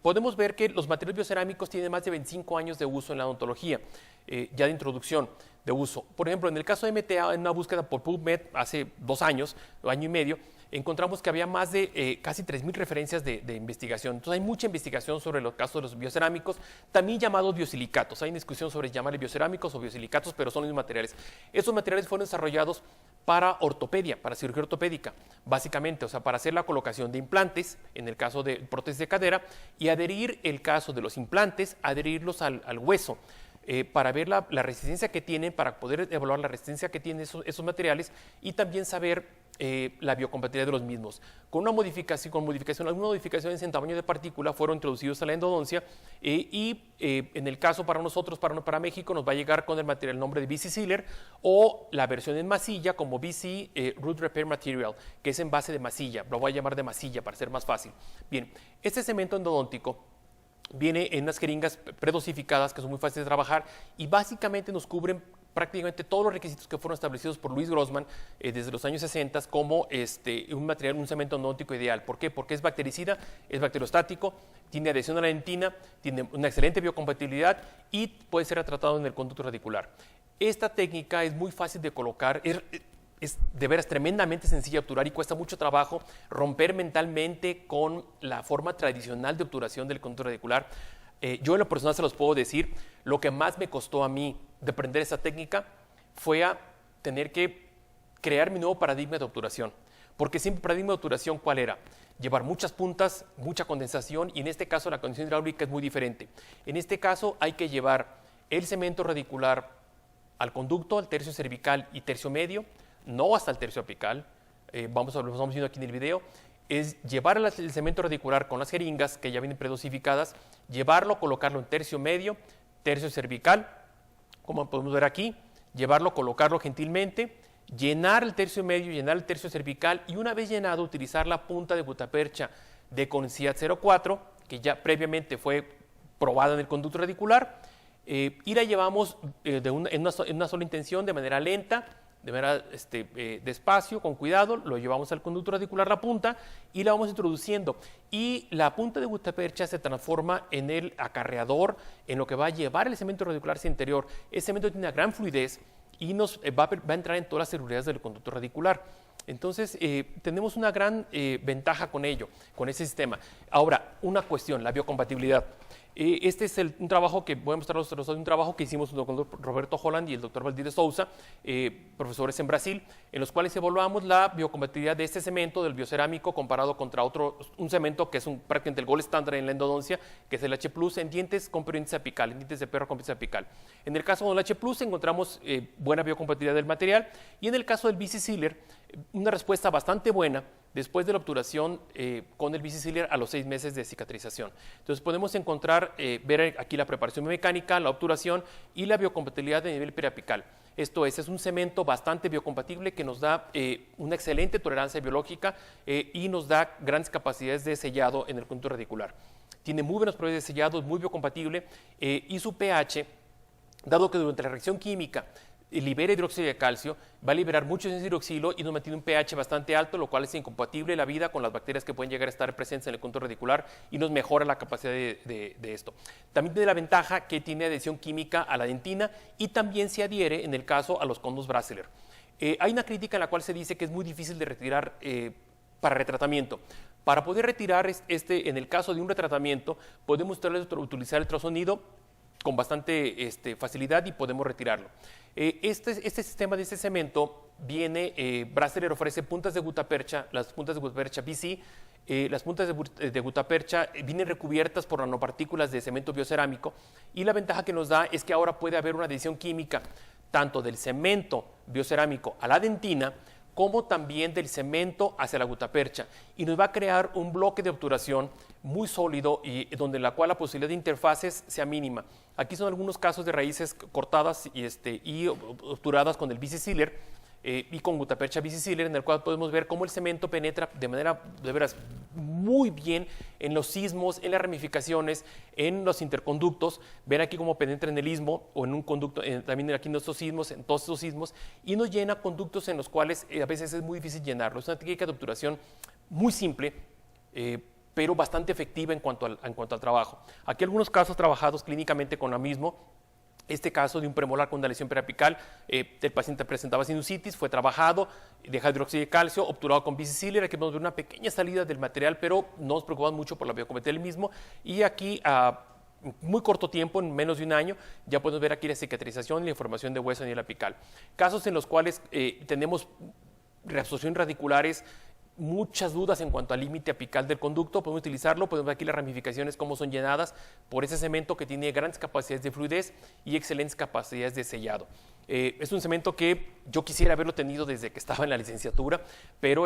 podemos ver que los materiales biocerámicos tienen más de 25 años de uso en la odontología, ya de introducción de uso. Por ejemplo, en el caso de MTA, en una búsqueda por PubMed hace 2 años, año y medio, encontramos que había más de casi 3.000 referencias de investigación. Entonces hay mucha investigación sobre los casos de los biocerámicos, también llamados biosilicatos. Hay una discusión sobre llamarle biocerámicos o biosilicatos, pero son los mismos materiales. Esos materiales fueron desarrollados para ortopedia, para cirugía ortopédica, básicamente, o sea, para hacer la colocación de implantes, en el caso de prótesis de cadera, y adherir el caso de los implantes, adherirlos al hueso, para ver la resistencia que tienen, para poder evaluar la resistencia que tienen esos materiales y también saber la biocompatibilidad de los mismos. Algunas modificaciones en tamaño de partícula fueron introducidos a la endodoncia en el caso para nosotros, para México, nos va a llegar con el nombre de BC Sealer o la versión en masilla como BC Root Repair Material, que es en base de masilla. Lo voy a llamar de masilla para ser más fácil. Bien, este cemento endodóntico viene en unas jeringas predosificadas que son muy fáciles de trabajar y básicamente nos cubren prácticamente todos los requisitos que fueron establecidos por Louis Grossman desde los años 60 como un cemento endodóntico ideal. ¿Por qué? Porque es bactericida, es bacteriostático, tiene adhesión a la dentina, tiene una excelente biocompatibilidad y puede ser tratado en el conducto radicular. Esta técnica es muy fácil de colocar, es de veras tremendamente sencilla de obturar y cuesta mucho trabajo romper mentalmente con la forma tradicional de obturación del conducto radicular. Yo en lo personal se los puedo decir, lo que más me costó a mí de aprender esta técnica fue a tener que crear mi nuevo paradigma de obturación. Porque siempre el paradigma de obturación, ¿cuál era? Llevar muchas puntas, mucha condensación y en este caso la condensación hidráulica es muy diferente. En este caso hay que llevar el cemento radicular al conducto, al tercio cervical y tercio medio, no hasta el tercio apical, lo estamos viendo aquí en el video, es llevar el cemento radicular con las jeringas que ya vienen predosificadas, llevarlo, colocarlo en tercio medio, tercio cervical, como podemos ver aquí, llevarlo, colocarlo gentilmente, llenar el tercio medio, llenar el tercio cervical y una vez llenado utilizar la punta de gutapercha de CONCIAD 04, que ya previamente fue probada en el conducto radicular, y la llevamos en una sola intención, de manera lenta, de manera despacio, con cuidado, lo llevamos al conducto radicular la punta y la vamos introduciendo. Y la punta de gutapercha se transforma en el acarreador, en lo que va a llevar el cemento radicular hacia el interior. Ese cemento tiene una gran fluidez y nos va a entrar en todas las seguridades del conducto radicular. Entonces, tenemos una gran ventaja con ello, con ese sistema. Ahora, una cuestión, la biocompatibilidad. Este es un trabajo que voy a mostrar los resultados de un trabajo que hicimos con el doctor Roberto Holland y el doctor Valdir de Souza, profesores en Brasil, en los cuales evaluamos la biocompatibilidad de este cemento del biocerámico comparado contra un cemento que es prácticamente el gold estándar en la endodoncia, que es el H+, en dientes con periodoncia apical, en dientes de perro con periodoncia apical. En el caso del H+, encontramos buena biocompatibilidad del material y en el caso del BC Sealer, una respuesta bastante buena después de la obturación con el BC Sealer a los 6 meses de cicatrización. Entonces podemos encontrar, ver aquí la preparación mecánica, la obturación y la biocompatibilidad de nivel periapical. Esto es un cemento bastante biocompatible que nos da una excelente tolerancia biológica y nos da grandes capacidades de sellado en el conducto radicular. Tiene muy buenas propiedades de sellado, es muy biocompatible y su pH, dado que durante la reacción química libera hidróxido de calcio, va a liberar mucho hidroxilo y nos mantiene un pH bastante alto, lo cual es incompatible la vida con las bacterias que pueden llegar a estar presentes en el conducto radicular y nos mejora la capacidad de esto. También tiene la ventaja que tiene adhesión química a la dentina y también se adhiere en el caso a los condos Brasseler. Hay una crítica en la cual se dice que es muy difícil de retirar para retratamiento. Para poder retirar en el caso de un retratamiento, podemos utilizar el ultrasonido con bastante facilidad y podemos retirarlo. Este sistema de este cemento viene, Brasseler ofrece puntas de gutapercha, las puntas de gutapercha BC. Las puntas de gutapercha vienen recubiertas por nanopartículas de cemento biocerámico y la ventaja que nos da es que ahora puede haber una adhesión química tanto del cemento biocerámico a la dentina como también del cemento hacia la gutapercha y nos va a crear un bloque de obturación muy sólido y donde la cual la posibilidad de interfaces sea mínima. Aquí son algunos casos de raíces cortadas y obturadas con el BC Sealer y con gutapercha BC Sealer, en el cual podemos ver cómo el cemento penetra de manera de veras muy bien en los sismos, en las ramificaciones, en los interconductos. Ven aquí cómo penetra en el istmo o en un conducto, también aquí en estos sismos, en todos estos sismos, y nos llena conductos en los cuales a veces es muy difícil llenarlo. Es una técnica de obturación muy simple, pero bastante efectiva en cuanto al trabajo. Aquí algunos casos trabajados clínicamente con la misma. Este caso de un premolar con una lesión periapical, el paciente presentaba sinusitis, fue trabajado, deja hidróxido de calcio, obturado con BC Sealer. Aquí podemos ver una pequeña salida del material, pero no nos preocupamos mucho por la biocometría del mismo. Y aquí, a muy corto tiempo, en menos de un año, ya podemos ver aquí la cicatrización y la formación de hueso a nivel apical. Casos en los cuales tenemos reabsorción radiculares, muchas dudas en cuanto al límite apical del conducto, podemos utilizarlo, podemos ver aquí las ramificaciones cómo son llenadas por ese cemento que tiene grandes capacidades de fluidez y excelentes capacidades de sellado. Es un cemento que yo quisiera haberlo tenido desde que estaba en la licenciatura, pero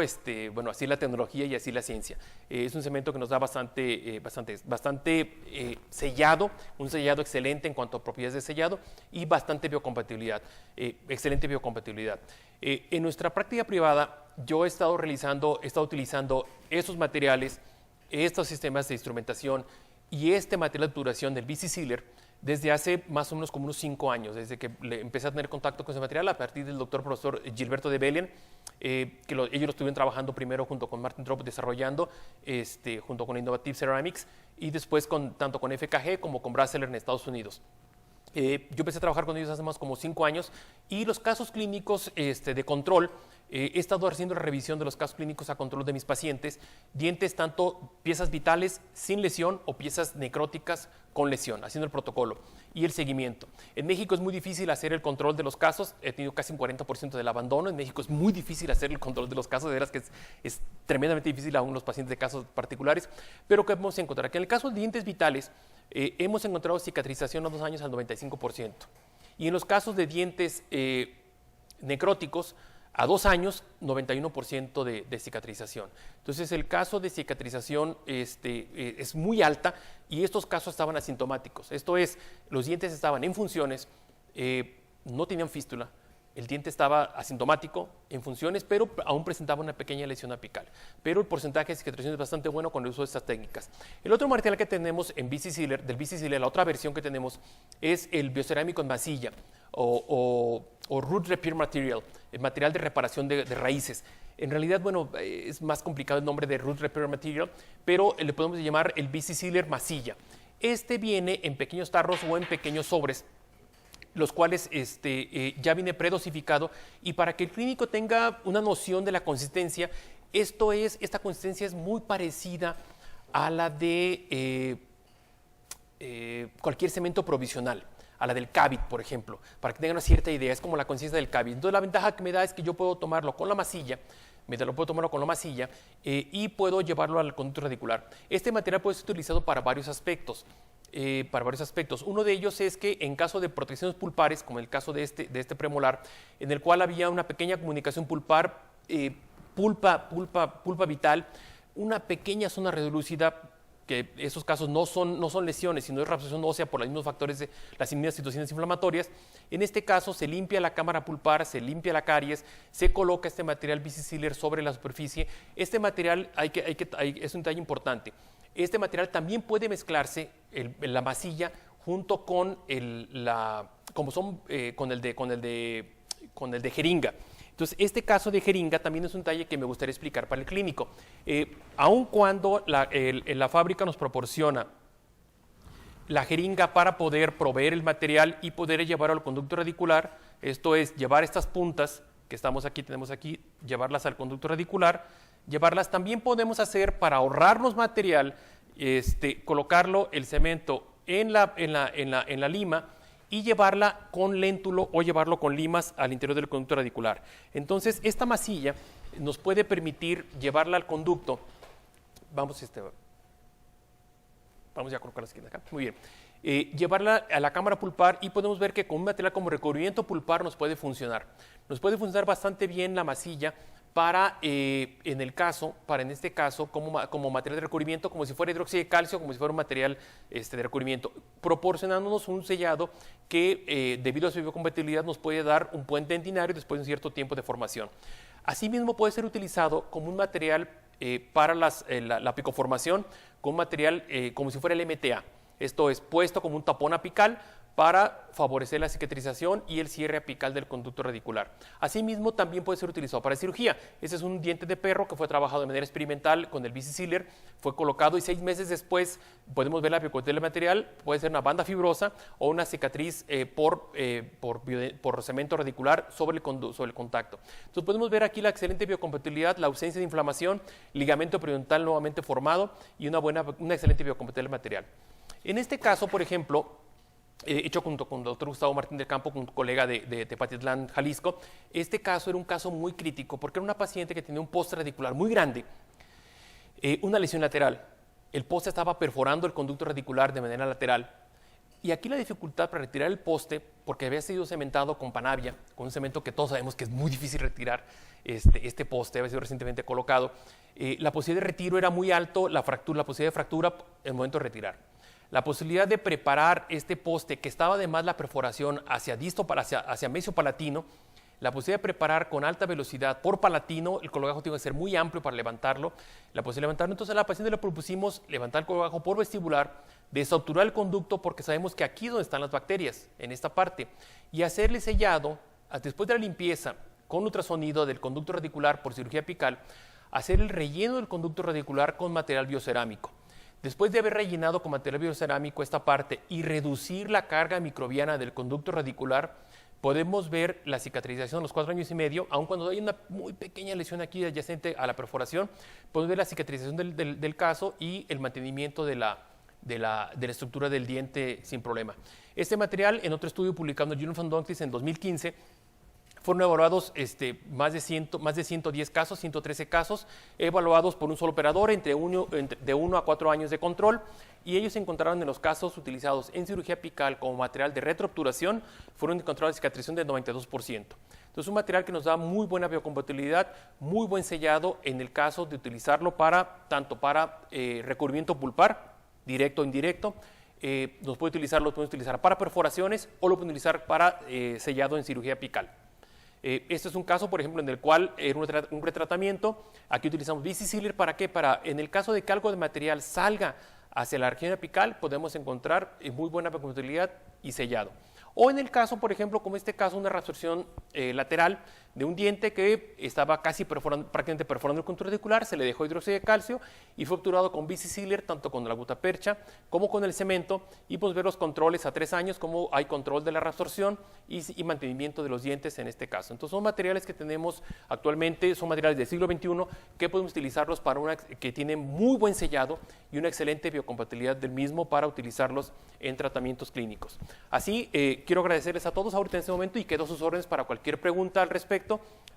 bueno, así la tecnología y así la ciencia. Es un cemento que nos da bastante sellado, un sellado excelente en cuanto a propiedades de sellado y bastante biocompatibilidad, excelente biocompatibilidad. En nuestra práctica privada, yo he estado utilizando estos materiales, estos sistemas de instrumentación y este material de obturación del BC Sealer desde hace más o menos como unos 5 años, desde que empecé a tener contacto con ese material a partir del doctor profesor Gilberto de Belen, ellos lo estuvieron trabajando primero junto con Martin Trop desarrollando, junto con Innovative Ceramics y después tanto con FKG como con Brasseler en Estados Unidos. Yo empecé a trabajar con ellos hace más como 5 años y los casos clínicos de control, he estado haciendo la revisión de los casos clínicos a control de mis pacientes, dientes tanto piezas vitales sin lesión o piezas necróticas con lesión, haciendo el protocolo y el seguimiento. En México es muy difícil hacer el control de los casos, he tenido casi un 40% del abandono, en México es muy difícil hacer el control de los casos, de veras que es tremendamente difícil aún los pacientes de casos particulares, pero ¿qué podemos encontrar? Que en el caso de dientes vitales, hemos encontrado cicatrización a 2 años al 95%. Y en los casos de dientes necróticos, a 2 años, 91% de cicatrización. Entonces, el caso de cicatrización es muy alta y estos casos estaban asintomáticos. Esto es, los dientes estaban en funciones, no tenían fístula, el diente estaba asintomático en funciones, pero aún presentaba una pequeña lesión apical. Pero el porcentaje de cicatrización es bastante bueno con el uso de estas técnicas. El otro material que tenemos en BC Sealer, del BC Sealer, la otra versión que tenemos es el biocerámico en masilla o Root Repair Material, el material de reparación de raíces. En realidad, bueno, es más complicado el nombre de Root Repair Material, pero le podemos llamar el BC Sealer masilla. Este viene en pequeños tarros o en pequeños sobres, los cuales ya viene predosificado, y para que el clínico tenga una noción de la consistencia, esta consistencia es muy parecida a la de cualquier cemento provisional, a la del Cavit, por ejemplo, para que tengan una cierta idea, es como la consistencia del Cavit. Entonces la ventaja que me da es que yo puedo tomarlo con la masilla, y puedo llevarlo al conducto radicular. Este material puede ser utilizado para varios aspectos. Uno de ellos es que en caso de protecciones pulpares, como el caso de este premolar, en el cual había una pequeña comunicación pulpar, pulpa vital, una pequeña zona reducida, que esos casos no son lesiones, sino es reabsorción ósea por los mismos factores de las mismas situaciones inflamatorias. En este caso se limpia la cámara pulpar, se limpia la caries, se coloca este material BC Sealer sobre la superficie. Este material es un detalle importante. Este material también puede mezclarse la masilla junto con el de con el de jeringa. Entonces, este caso de jeringa también es un detalle que me gustaría explicar para el clínico. Aun cuando la fábrica nos proporciona la jeringa para poder proveer el material y poder llevar al conducto radicular, esto es, llevar estas puntas que tenemos aquí, llevarlas al conducto radicular, llevarlas también podemos hacer para ahorrarnos material, colocarlo el cemento en la lima y llevarla con léntulo o llevarlo con limas al interior del conducto radicular. Entonces, esta masilla nos puede permitir llevarla al conducto. Vamos ya a colocar la esquina acá. Muy bien. Llevarla a la cámara pulpar y podemos ver que con un material como recubrimiento pulpar nos puede funcionar. Nos puede funcionar bastante bien la masilla para, en este caso, como material de recubrimiento, como si fuera hidróxido de calcio, como si fuera un material de recubrimiento, proporcionándonos un sellado que, debido a su biocompatibilidad, nos puede dar un puente dentinario después de un cierto tiempo de formación. Asimismo, puede ser utilizado como un material para la picoformación, con un material como si fuera el MTA. Esto es puesto como un tapón apical para favorecer la cicatrización y el cierre apical del conducto radicular. Asimismo, también puede ser utilizado para cirugía. Este es un diente de perro que fue trabajado de manera experimental con el BC Sealer, fue colocado y 6 meses después podemos ver la biocompatibilidad del material, puede ser una banda fibrosa o una cicatriz por cemento radicular sobre el contacto. Entonces podemos ver aquí la excelente biocompatibilidad, la ausencia de inflamación, ligamento periodontal nuevamente formado y una excelente biocompatibilidad del material. En este caso, por ejemplo, hecho junto con el doctor Gustavo Martín del Campo, un colega de Tepatitlán, Jalisco, este caso era un caso muy crítico porque era una paciente que tenía un poste radicular muy grande, una lesión lateral. El poste estaba perforando el conducto radicular de manera lateral. Y aquí la dificultad para retirar el poste, porque había sido cementado con panavia, con un cemento que todos sabemos que es muy difícil retirar, este poste había sido recientemente colocado. La posibilidad de retiro era muy alto, la posibilidad de fractura en el momento de retirar. La posibilidad de preparar este poste, que estaba además la perforación hacia mesiopalatino, la posibilidad de preparar con alta velocidad por palatino, el colgajo tiene que ser muy amplio para levantarlo, la posibilidad de levantarlo. Entonces a la paciente le propusimos levantar el colgajo por vestibular, desobturar el conducto porque sabemos que aquí es donde están las bacterias, en esta parte, y hacerle sellado, después de la limpieza con ultrasonido del conducto radicular por cirugía apical, hacer el relleno del conducto radicular con material biocerámico. Después de haber rellenado con material biocerámico esta parte y reducir la carga microbiana del conducto radicular, podemos ver la cicatrización a los 4 años y medio, aun cuando hay una muy pequeña lesión aquí adyacente a la perforación, podemos ver la cicatrización del caso y el mantenimiento de la estructura del diente sin problema. Este material, en otro estudio publicado en Journal of Endodontics en 2015, fueron evaluados más de 110 casos, 113 casos, evaluados por un solo operador de 1 a 4 años de control, y ellos encontraron en los casos utilizados en cirugía apical como material de retroobturación, fueron encontrados cicatrización del 92%. Entonces, un material que nos da muy buena biocompatibilidad, muy buen sellado en el caso de utilizarlo tanto para recubrimiento pulpar, directo o indirecto. Lo podemos utilizar para perforaciones o lo podemos utilizar para sellado en cirugía apical. Este es un caso, por ejemplo, en el cual era un retratamiento. Aquí utilizamos BC Sealer, ¿para qué? En el caso de que algo de material salga hacia la región apical, podemos encontrar muy buena biocompatibilidad y sellado. O en el caso, por ejemplo, como este caso, una reabsorción lateral de un diente que estaba prácticamente perforando el conducto radicular, se le dejó hidróxido de calcio y fue obturado con BC Sealer, tanto con la gutapercha como con el cemento, y podemos ver los controles a 3 años, como hay control de la reabsorción y mantenimiento de los dientes en este caso. Entonces son materiales que tenemos actualmente, son materiales del siglo XXI que podemos utilizarlos que tienen muy buen sellado y una excelente biocompatibilidad del mismo para utilizarlos en tratamientos clínicos. Así, quiero agradecerles a todos ahorita en este momento y quedo a sus órdenes para cualquier pregunta al respecto,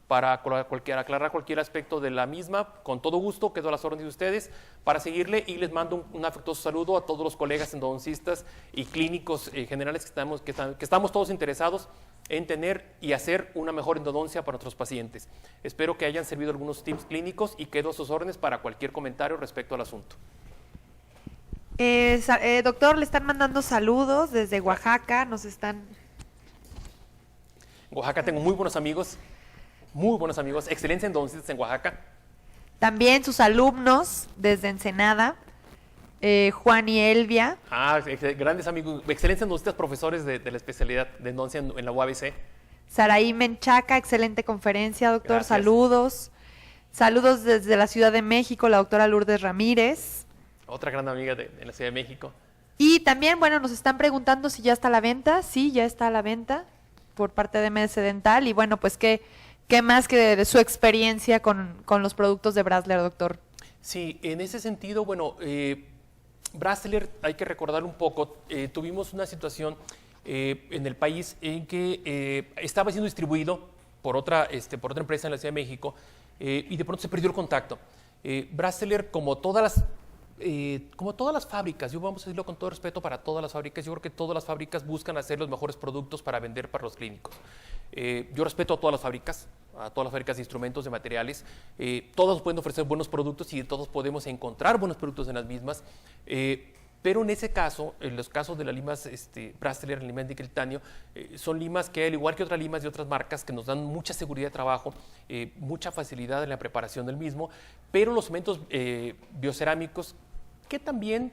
para aclarar cualquier aspecto de la misma. Con todo gusto quedo a las órdenes de ustedes para seguirle, y les mando un afectuoso saludo a todos los colegas endodoncistas y clínicos generales que estamos todos interesados en tener y hacer una mejor endodoncia para nuestros pacientes. Espero que hayan servido algunos tips clínicos y quedo a sus órdenes para cualquier comentario respecto al asunto. Doctor, le están mandando saludos desde Oaxaca, En Oaxaca tengo muy buenos amigos, excelentes endodoncistas en Oaxaca. También sus alumnos desde Ensenada, Juan y Elvia. Grandes amigos, excelentes endodoncistas, profesores de la especialidad de endodoncia en la UABC. Saraí Menchaca, excelente conferencia, doctor. Gracias. Saludos. Saludos desde la Ciudad de México, la doctora Lourdes Ramírez. Otra gran amiga de la Ciudad de México. Y también, bueno, nos están preguntando si ya está a la venta. Sí, ya está a la venta por parte de MS Dental. Y bueno, pues qué más que de su experiencia con los productos de Brasseler, doctor. Sí, en ese sentido, bueno, Brasseler, hay que recordar un poco, tuvimos una situación en el país en que estaba siendo distribuido por otra empresa en la Ciudad de México y de pronto se perdió el contacto. Brasseler, como todas las fábricas, yo vamos a decirlo con todo respeto para todas las fábricas, yo creo que todas las fábricas buscan hacer los mejores productos para vender para los clínicos. Yo respeto a todas las fábricas de instrumentos, de materiales, todos pueden ofrecer buenos productos y todos podemos encontrar buenos productos en las mismas, pero en ese caso, en los casos de las limas Brasseler, limas de titanio, son limas que, al igual que otras limas de otras marcas, que nos dan mucha seguridad de trabajo, mucha facilidad en la preparación del mismo, pero los cementos biocerámicos, que también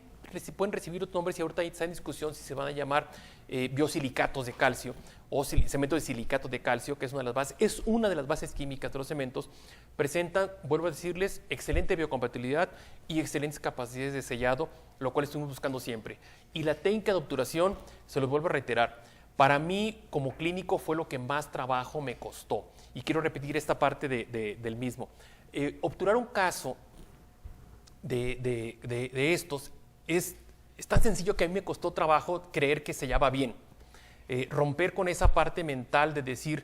pueden recibir otros nombres y ahorita está en discusión si se van a llamar biosilicatos de calcio o cemento de silicatos de calcio, que es una de las bases químicas de los cementos, presentan, vuelvo a decirles, excelente biocompatibilidad y excelentes capacidades de sellado, lo cual estuvimos buscando siempre. Y la técnica de obturación, se los vuelvo a reiterar, para mí como clínico fue lo que más trabajo me costó y quiero repetir esta parte del mismo. Obturar un caso de estos es tan sencillo que a mí me costó trabajo creer que sellaba bien. Romper con esa parte mental de decir,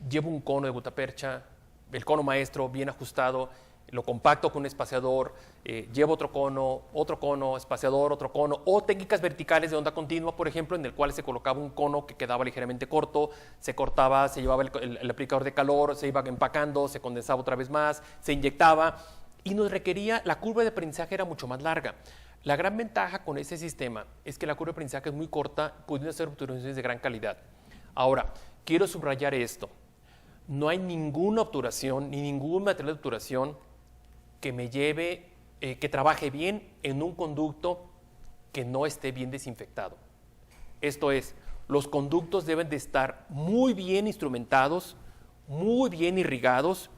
llevo un cono de gutapercha, el cono maestro bien ajustado, lo compacto con un espaciador, llevo otro cono, espaciador, otro cono, o técnicas verticales de onda continua, por ejemplo, en el cual se colocaba un cono que quedaba ligeramente corto, se cortaba, se llevaba el aplicador de calor, se iba empacando, se condensaba otra vez más, se inyectaba, y nos requería, la curva de aprendizaje era mucho más larga. La gran ventaja con ese sistema es que la curva de aprendizaje es muy corta, pudiendo hacer obturaciones de gran calidad. Ahora, quiero subrayar esto. No hay ninguna obturación, ni ningún material de obturación que me lleve, que trabaje bien en un conducto que no esté bien desinfectado. Esto es, los conductos deben de estar muy bien instrumentados, muy bien irrigados,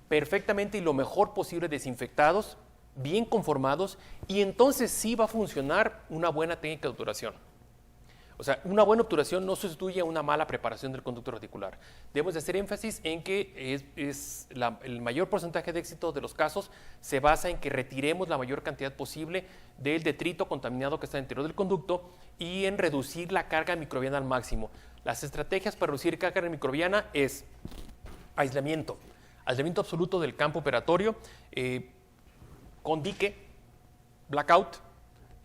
perfectamente y lo mejor posible desinfectados, bien conformados, y entonces sí va a funcionar una buena técnica de obturación. O sea, una buena obturación no sustituye a una mala preparación del conducto reticular. Debemos de hacer énfasis en que el mayor porcentaje de éxito de los casos se basa en que retiremos la mayor cantidad posible del detrito contaminado que está en el interior del conducto y en reducir la carga microbiana al máximo. Las estrategias para reducir carga microbiana es aislamiento absoluto del campo operatorio, con dique, blackout,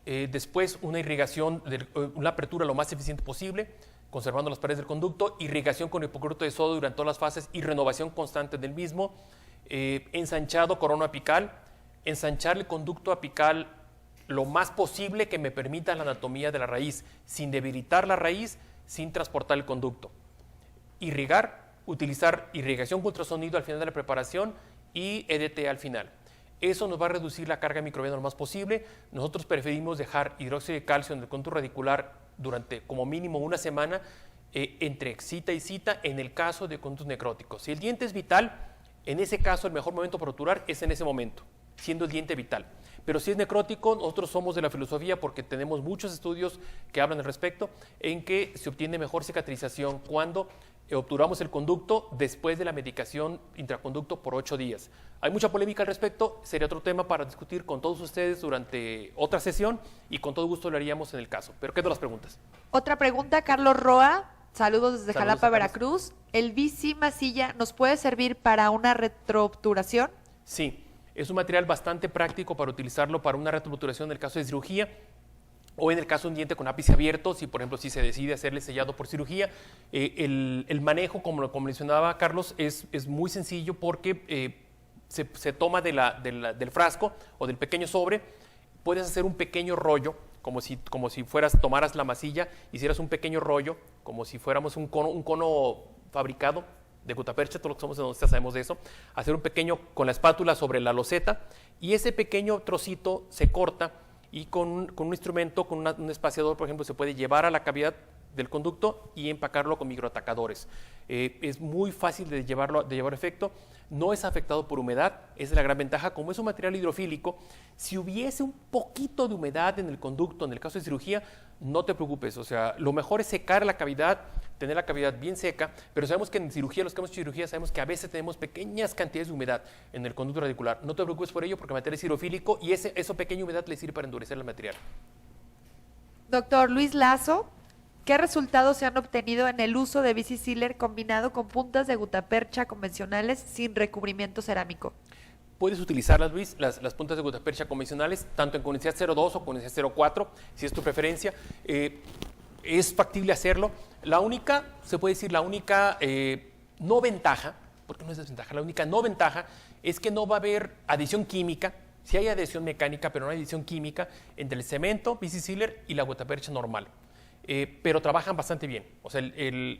después una irrigación, una apertura lo más eficiente posible, conservando las paredes del conducto, irrigación con hipoclorito de sodio durante todas las fases y renovación constante del mismo, ensanchado corona apical, ensanchar el conducto apical lo más posible que me permita la anatomía de la raíz, sin debilitar la raíz, sin transportar el conducto. Irrigar, utilizar irrigación con ultrasonido al final de la preparación y EDT al final. Eso nos va a reducir la carga microbiana lo más posible. Nosotros preferimos dejar hidróxido de calcio en el conducto radicular durante como mínimo una semana entre cita y cita en el caso de conductos necróticos. Si el diente es vital, en ese caso el mejor momento para obturar es en ese momento, siendo el diente vital. Pero si es necrótico, nosotros somos de la filosofía, porque tenemos muchos estudios que hablan al respecto, en que se obtiene mejor cicatrización cuando obturamos el conducto después de la medicación intraconducto por 8 días. Hay mucha polémica al respecto, sería otro tema para discutir con todos ustedes durante otra sesión y con todo gusto lo haríamos en el caso. Pero quedo las preguntas. Otra pregunta, Carlos Roa, saludos desde Saludos Jalapa, a Carlos. Veracruz. ¿El bici masilla nos puede servir para una retroobturación? Sí, es un material bastante práctico para utilizarlo para una retroobturación en el caso de cirugía, o en el caso de un diente con ápice abierto, si por ejemplo si se decide hacerle sellado por cirugía. El manejo, como mencionaba Carlos, es muy sencillo porque se toma del frasco o del pequeño sobre, puedes hacer un pequeño rollo, como si tomaras la masilla, hicieras un pequeño rollo, como si fuéramos un cono fabricado de gutapercha, todos los que somos de donde sabemos de eso, hacer un pequeño con la espátula sobre la loseta, y ese pequeño trocito se corta, y con un instrumento, con un espaciador, por ejemplo, se puede llevar a la cavidad del conducto y empacarlo con microatacadores. Es muy fácil de llevar efecto, no es afectado por humedad, esa es la gran ventaja. Como es un material hidrofílico, si hubiese un poquito de humedad en el conducto, en el caso de cirugía, no te preocupes, o sea, lo mejor es secar la cavidad, tener la cavidad bien seca, pero sabemos que en cirugía, los que hemos hecho cirugía, sabemos que a veces tenemos pequeñas cantidades de humedad en el conducto radicular. No te preocupes por ello porque el material es hidrofílico y esa pequeña humedad le sirve para endurecer el material. Doctor Luis Lazo, ¿qué resultados se han obtenido en el uso de Visi-Sealer combinado con puntas de gutapercha convencionales sin recubrimiento cerámico? Puedes utilizarlas, Luis, las puntas de gutapercha convencionales, tanto en conicidad 0.2 o conicidad 0.4, si es tu preferencia. Es factible hacerlo. La única, se puede decir, la única no ventaja, porque no es desventaja, la única no ventaja es que no va a haber adición química. Sí hay adición mecánica, pero no hay adición química entre el cemento, Visi-Sealer y la gutapercha normal. Pero trabajan bastante bien. O sea,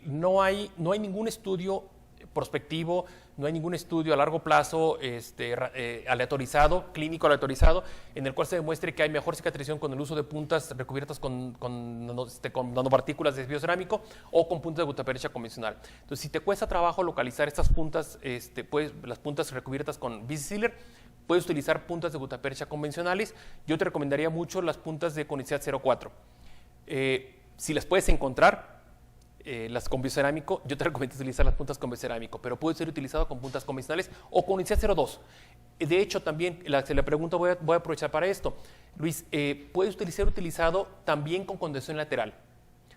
no hay ningún estudio prospectivo, no hay ningún estudio a largo plazo aleatorizado, clínico aleatorizado, en el cual se demuestre que hay mejor cicatrización con el uso de puntas recubiertas con nanopartículas de biocerámico o con puntas de gutapercha convencional. Entonces, si te cuesta trabajo localizar estas puntas, las puntas recubiertas con Visi-Sealer, puedes utilizar puntas de gutapercha convencionales. Yo te recomendaría mucho las puntas de conicidad 0.4. Si las puedes encontrar, las con biocerámico, yo te recomiendo utilizar las puntas con biocerámico, pero puede ser utilizado con puntas convencionales o con conicidad 0.2. De hecho, también, se le pregunto, voy a aprovechar para esto. Luis, puede ser utilizado también con condensación lateral.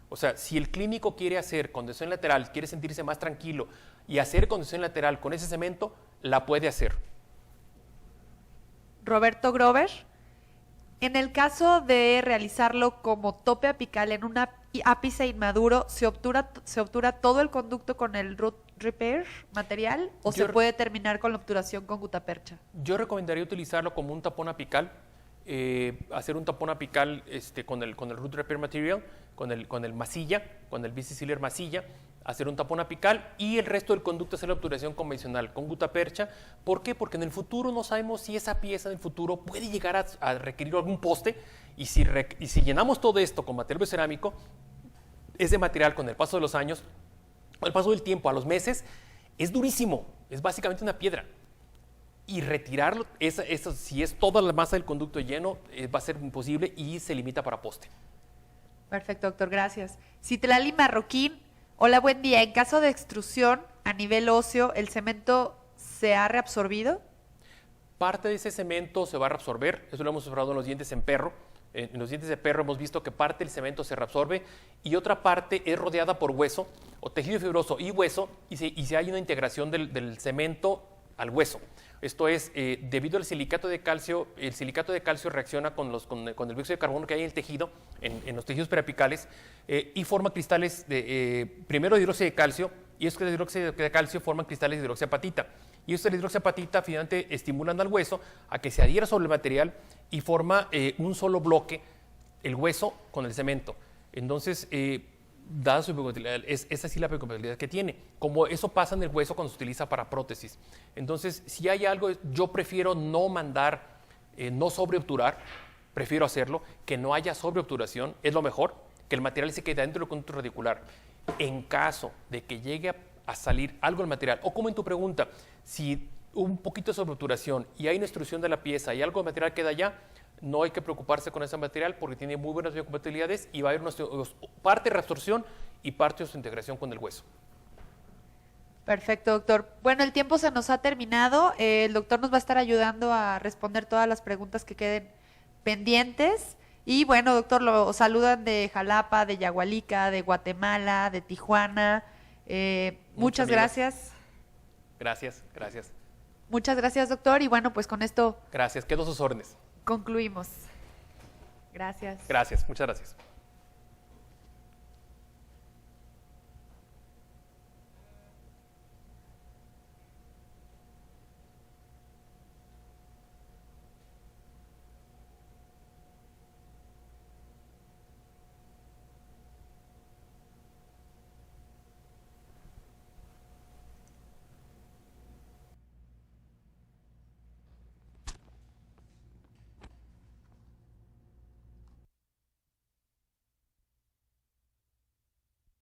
O sea, si el clínico quiere hacer condensación lateral, quiere sentirse más tranquilo y hacer condensación lateral con ese cemento, la puede hacer. Roberto Grover, en el caso de realizarlo como tope apical en un ápice inmaduro, ¿se obtura todo el conducto con el root repair material o se puede terminar con la obturación con gutapercha? Yo recomendaría utilizarlo como un tapón apical, hacer un tapón apical con el root repair material, con el masilla, con el Visi-Sealer masilla, hacer un tapón apical y el resto del conducto hacer la obturación convencional con gutapercha. ¿Por qué? Porque en el futuro no sabemos si esa pieza en el futuro puede llegar a requerir algún poste y si llenamos todo esto con material biocerámico, ese material con el paso de los años, al paso del tiempo, a los meses, es durísimo, es básicamente una piedra. Y retirarlo, si es toda la masa del conducto lleno, va a ser imposible y se limita para poste. Perfecto, doctor, gracias. Citlali Marroquín, hola, buen día. En caso de extrusión a nivel óseo, ¿el cemento se ha reabsorbido? Parte de ese cemento se va a reabsorber, eso lo hemos observado en los dientes en perro. En los dientes de perro hemos visto que parte del cemento se reabsorbe y otra parte es rodeada por hueso o tejido fibroso y hueso y si hay una integración del cemento al hueso. Esto es, debido al silicato de calcio, el silicato de calcio reacciona con el dióxido de carbono que hay en el tejido, en los tejidos periapicales, y forma cristales, primero de hidróxido de calcio, y estos de hidróxido de calcio forman cristales de hidroxiapatita. Y estos de hidroxiapatita finalmente estimulan al hueso a que se adhiera sobre el material y forma un solo bloque, el hueso con el cemento. Entonces, dada su biocompatibilidad, esa sí la biocompatibilidad que tiene. Como eso pasa en el hueso cuando se utiliza para prótesis. Entonces, si hay algo, yo prefiero no mandar, no sobreobturar, prefiero hacerlo, que no haya sobreobturación, es lo mejor, que el material se quede dentro del conducto radicular. En caso de que llegue a salir algo del material, o como en tu pregunta, si un poquito de sobreobturación y hay una extrusión de la pieza y algo de material queda allá, no hay que preocuparse con ese material porque tiene muy buenas biocompatibilidades y va a haber parte de reabsorción y parte de su integración con el hueso. Perfecto, doctor. Bueno, el tiempo se nos ha terminado. El doctor nos va a estar ayudando a responder todas las preguntas que queden pendientes. Y bueno, doctor, lo saludan de Jalapa, de Yagualica, de Guatemala, de Tijuana. Muchas gracias. Gracias. Muchas gracias, doctor. Y bueno, pues con esto Gracias, quedo a sus órdenes. concluimos. Gracias. Gracias, muchas gracias.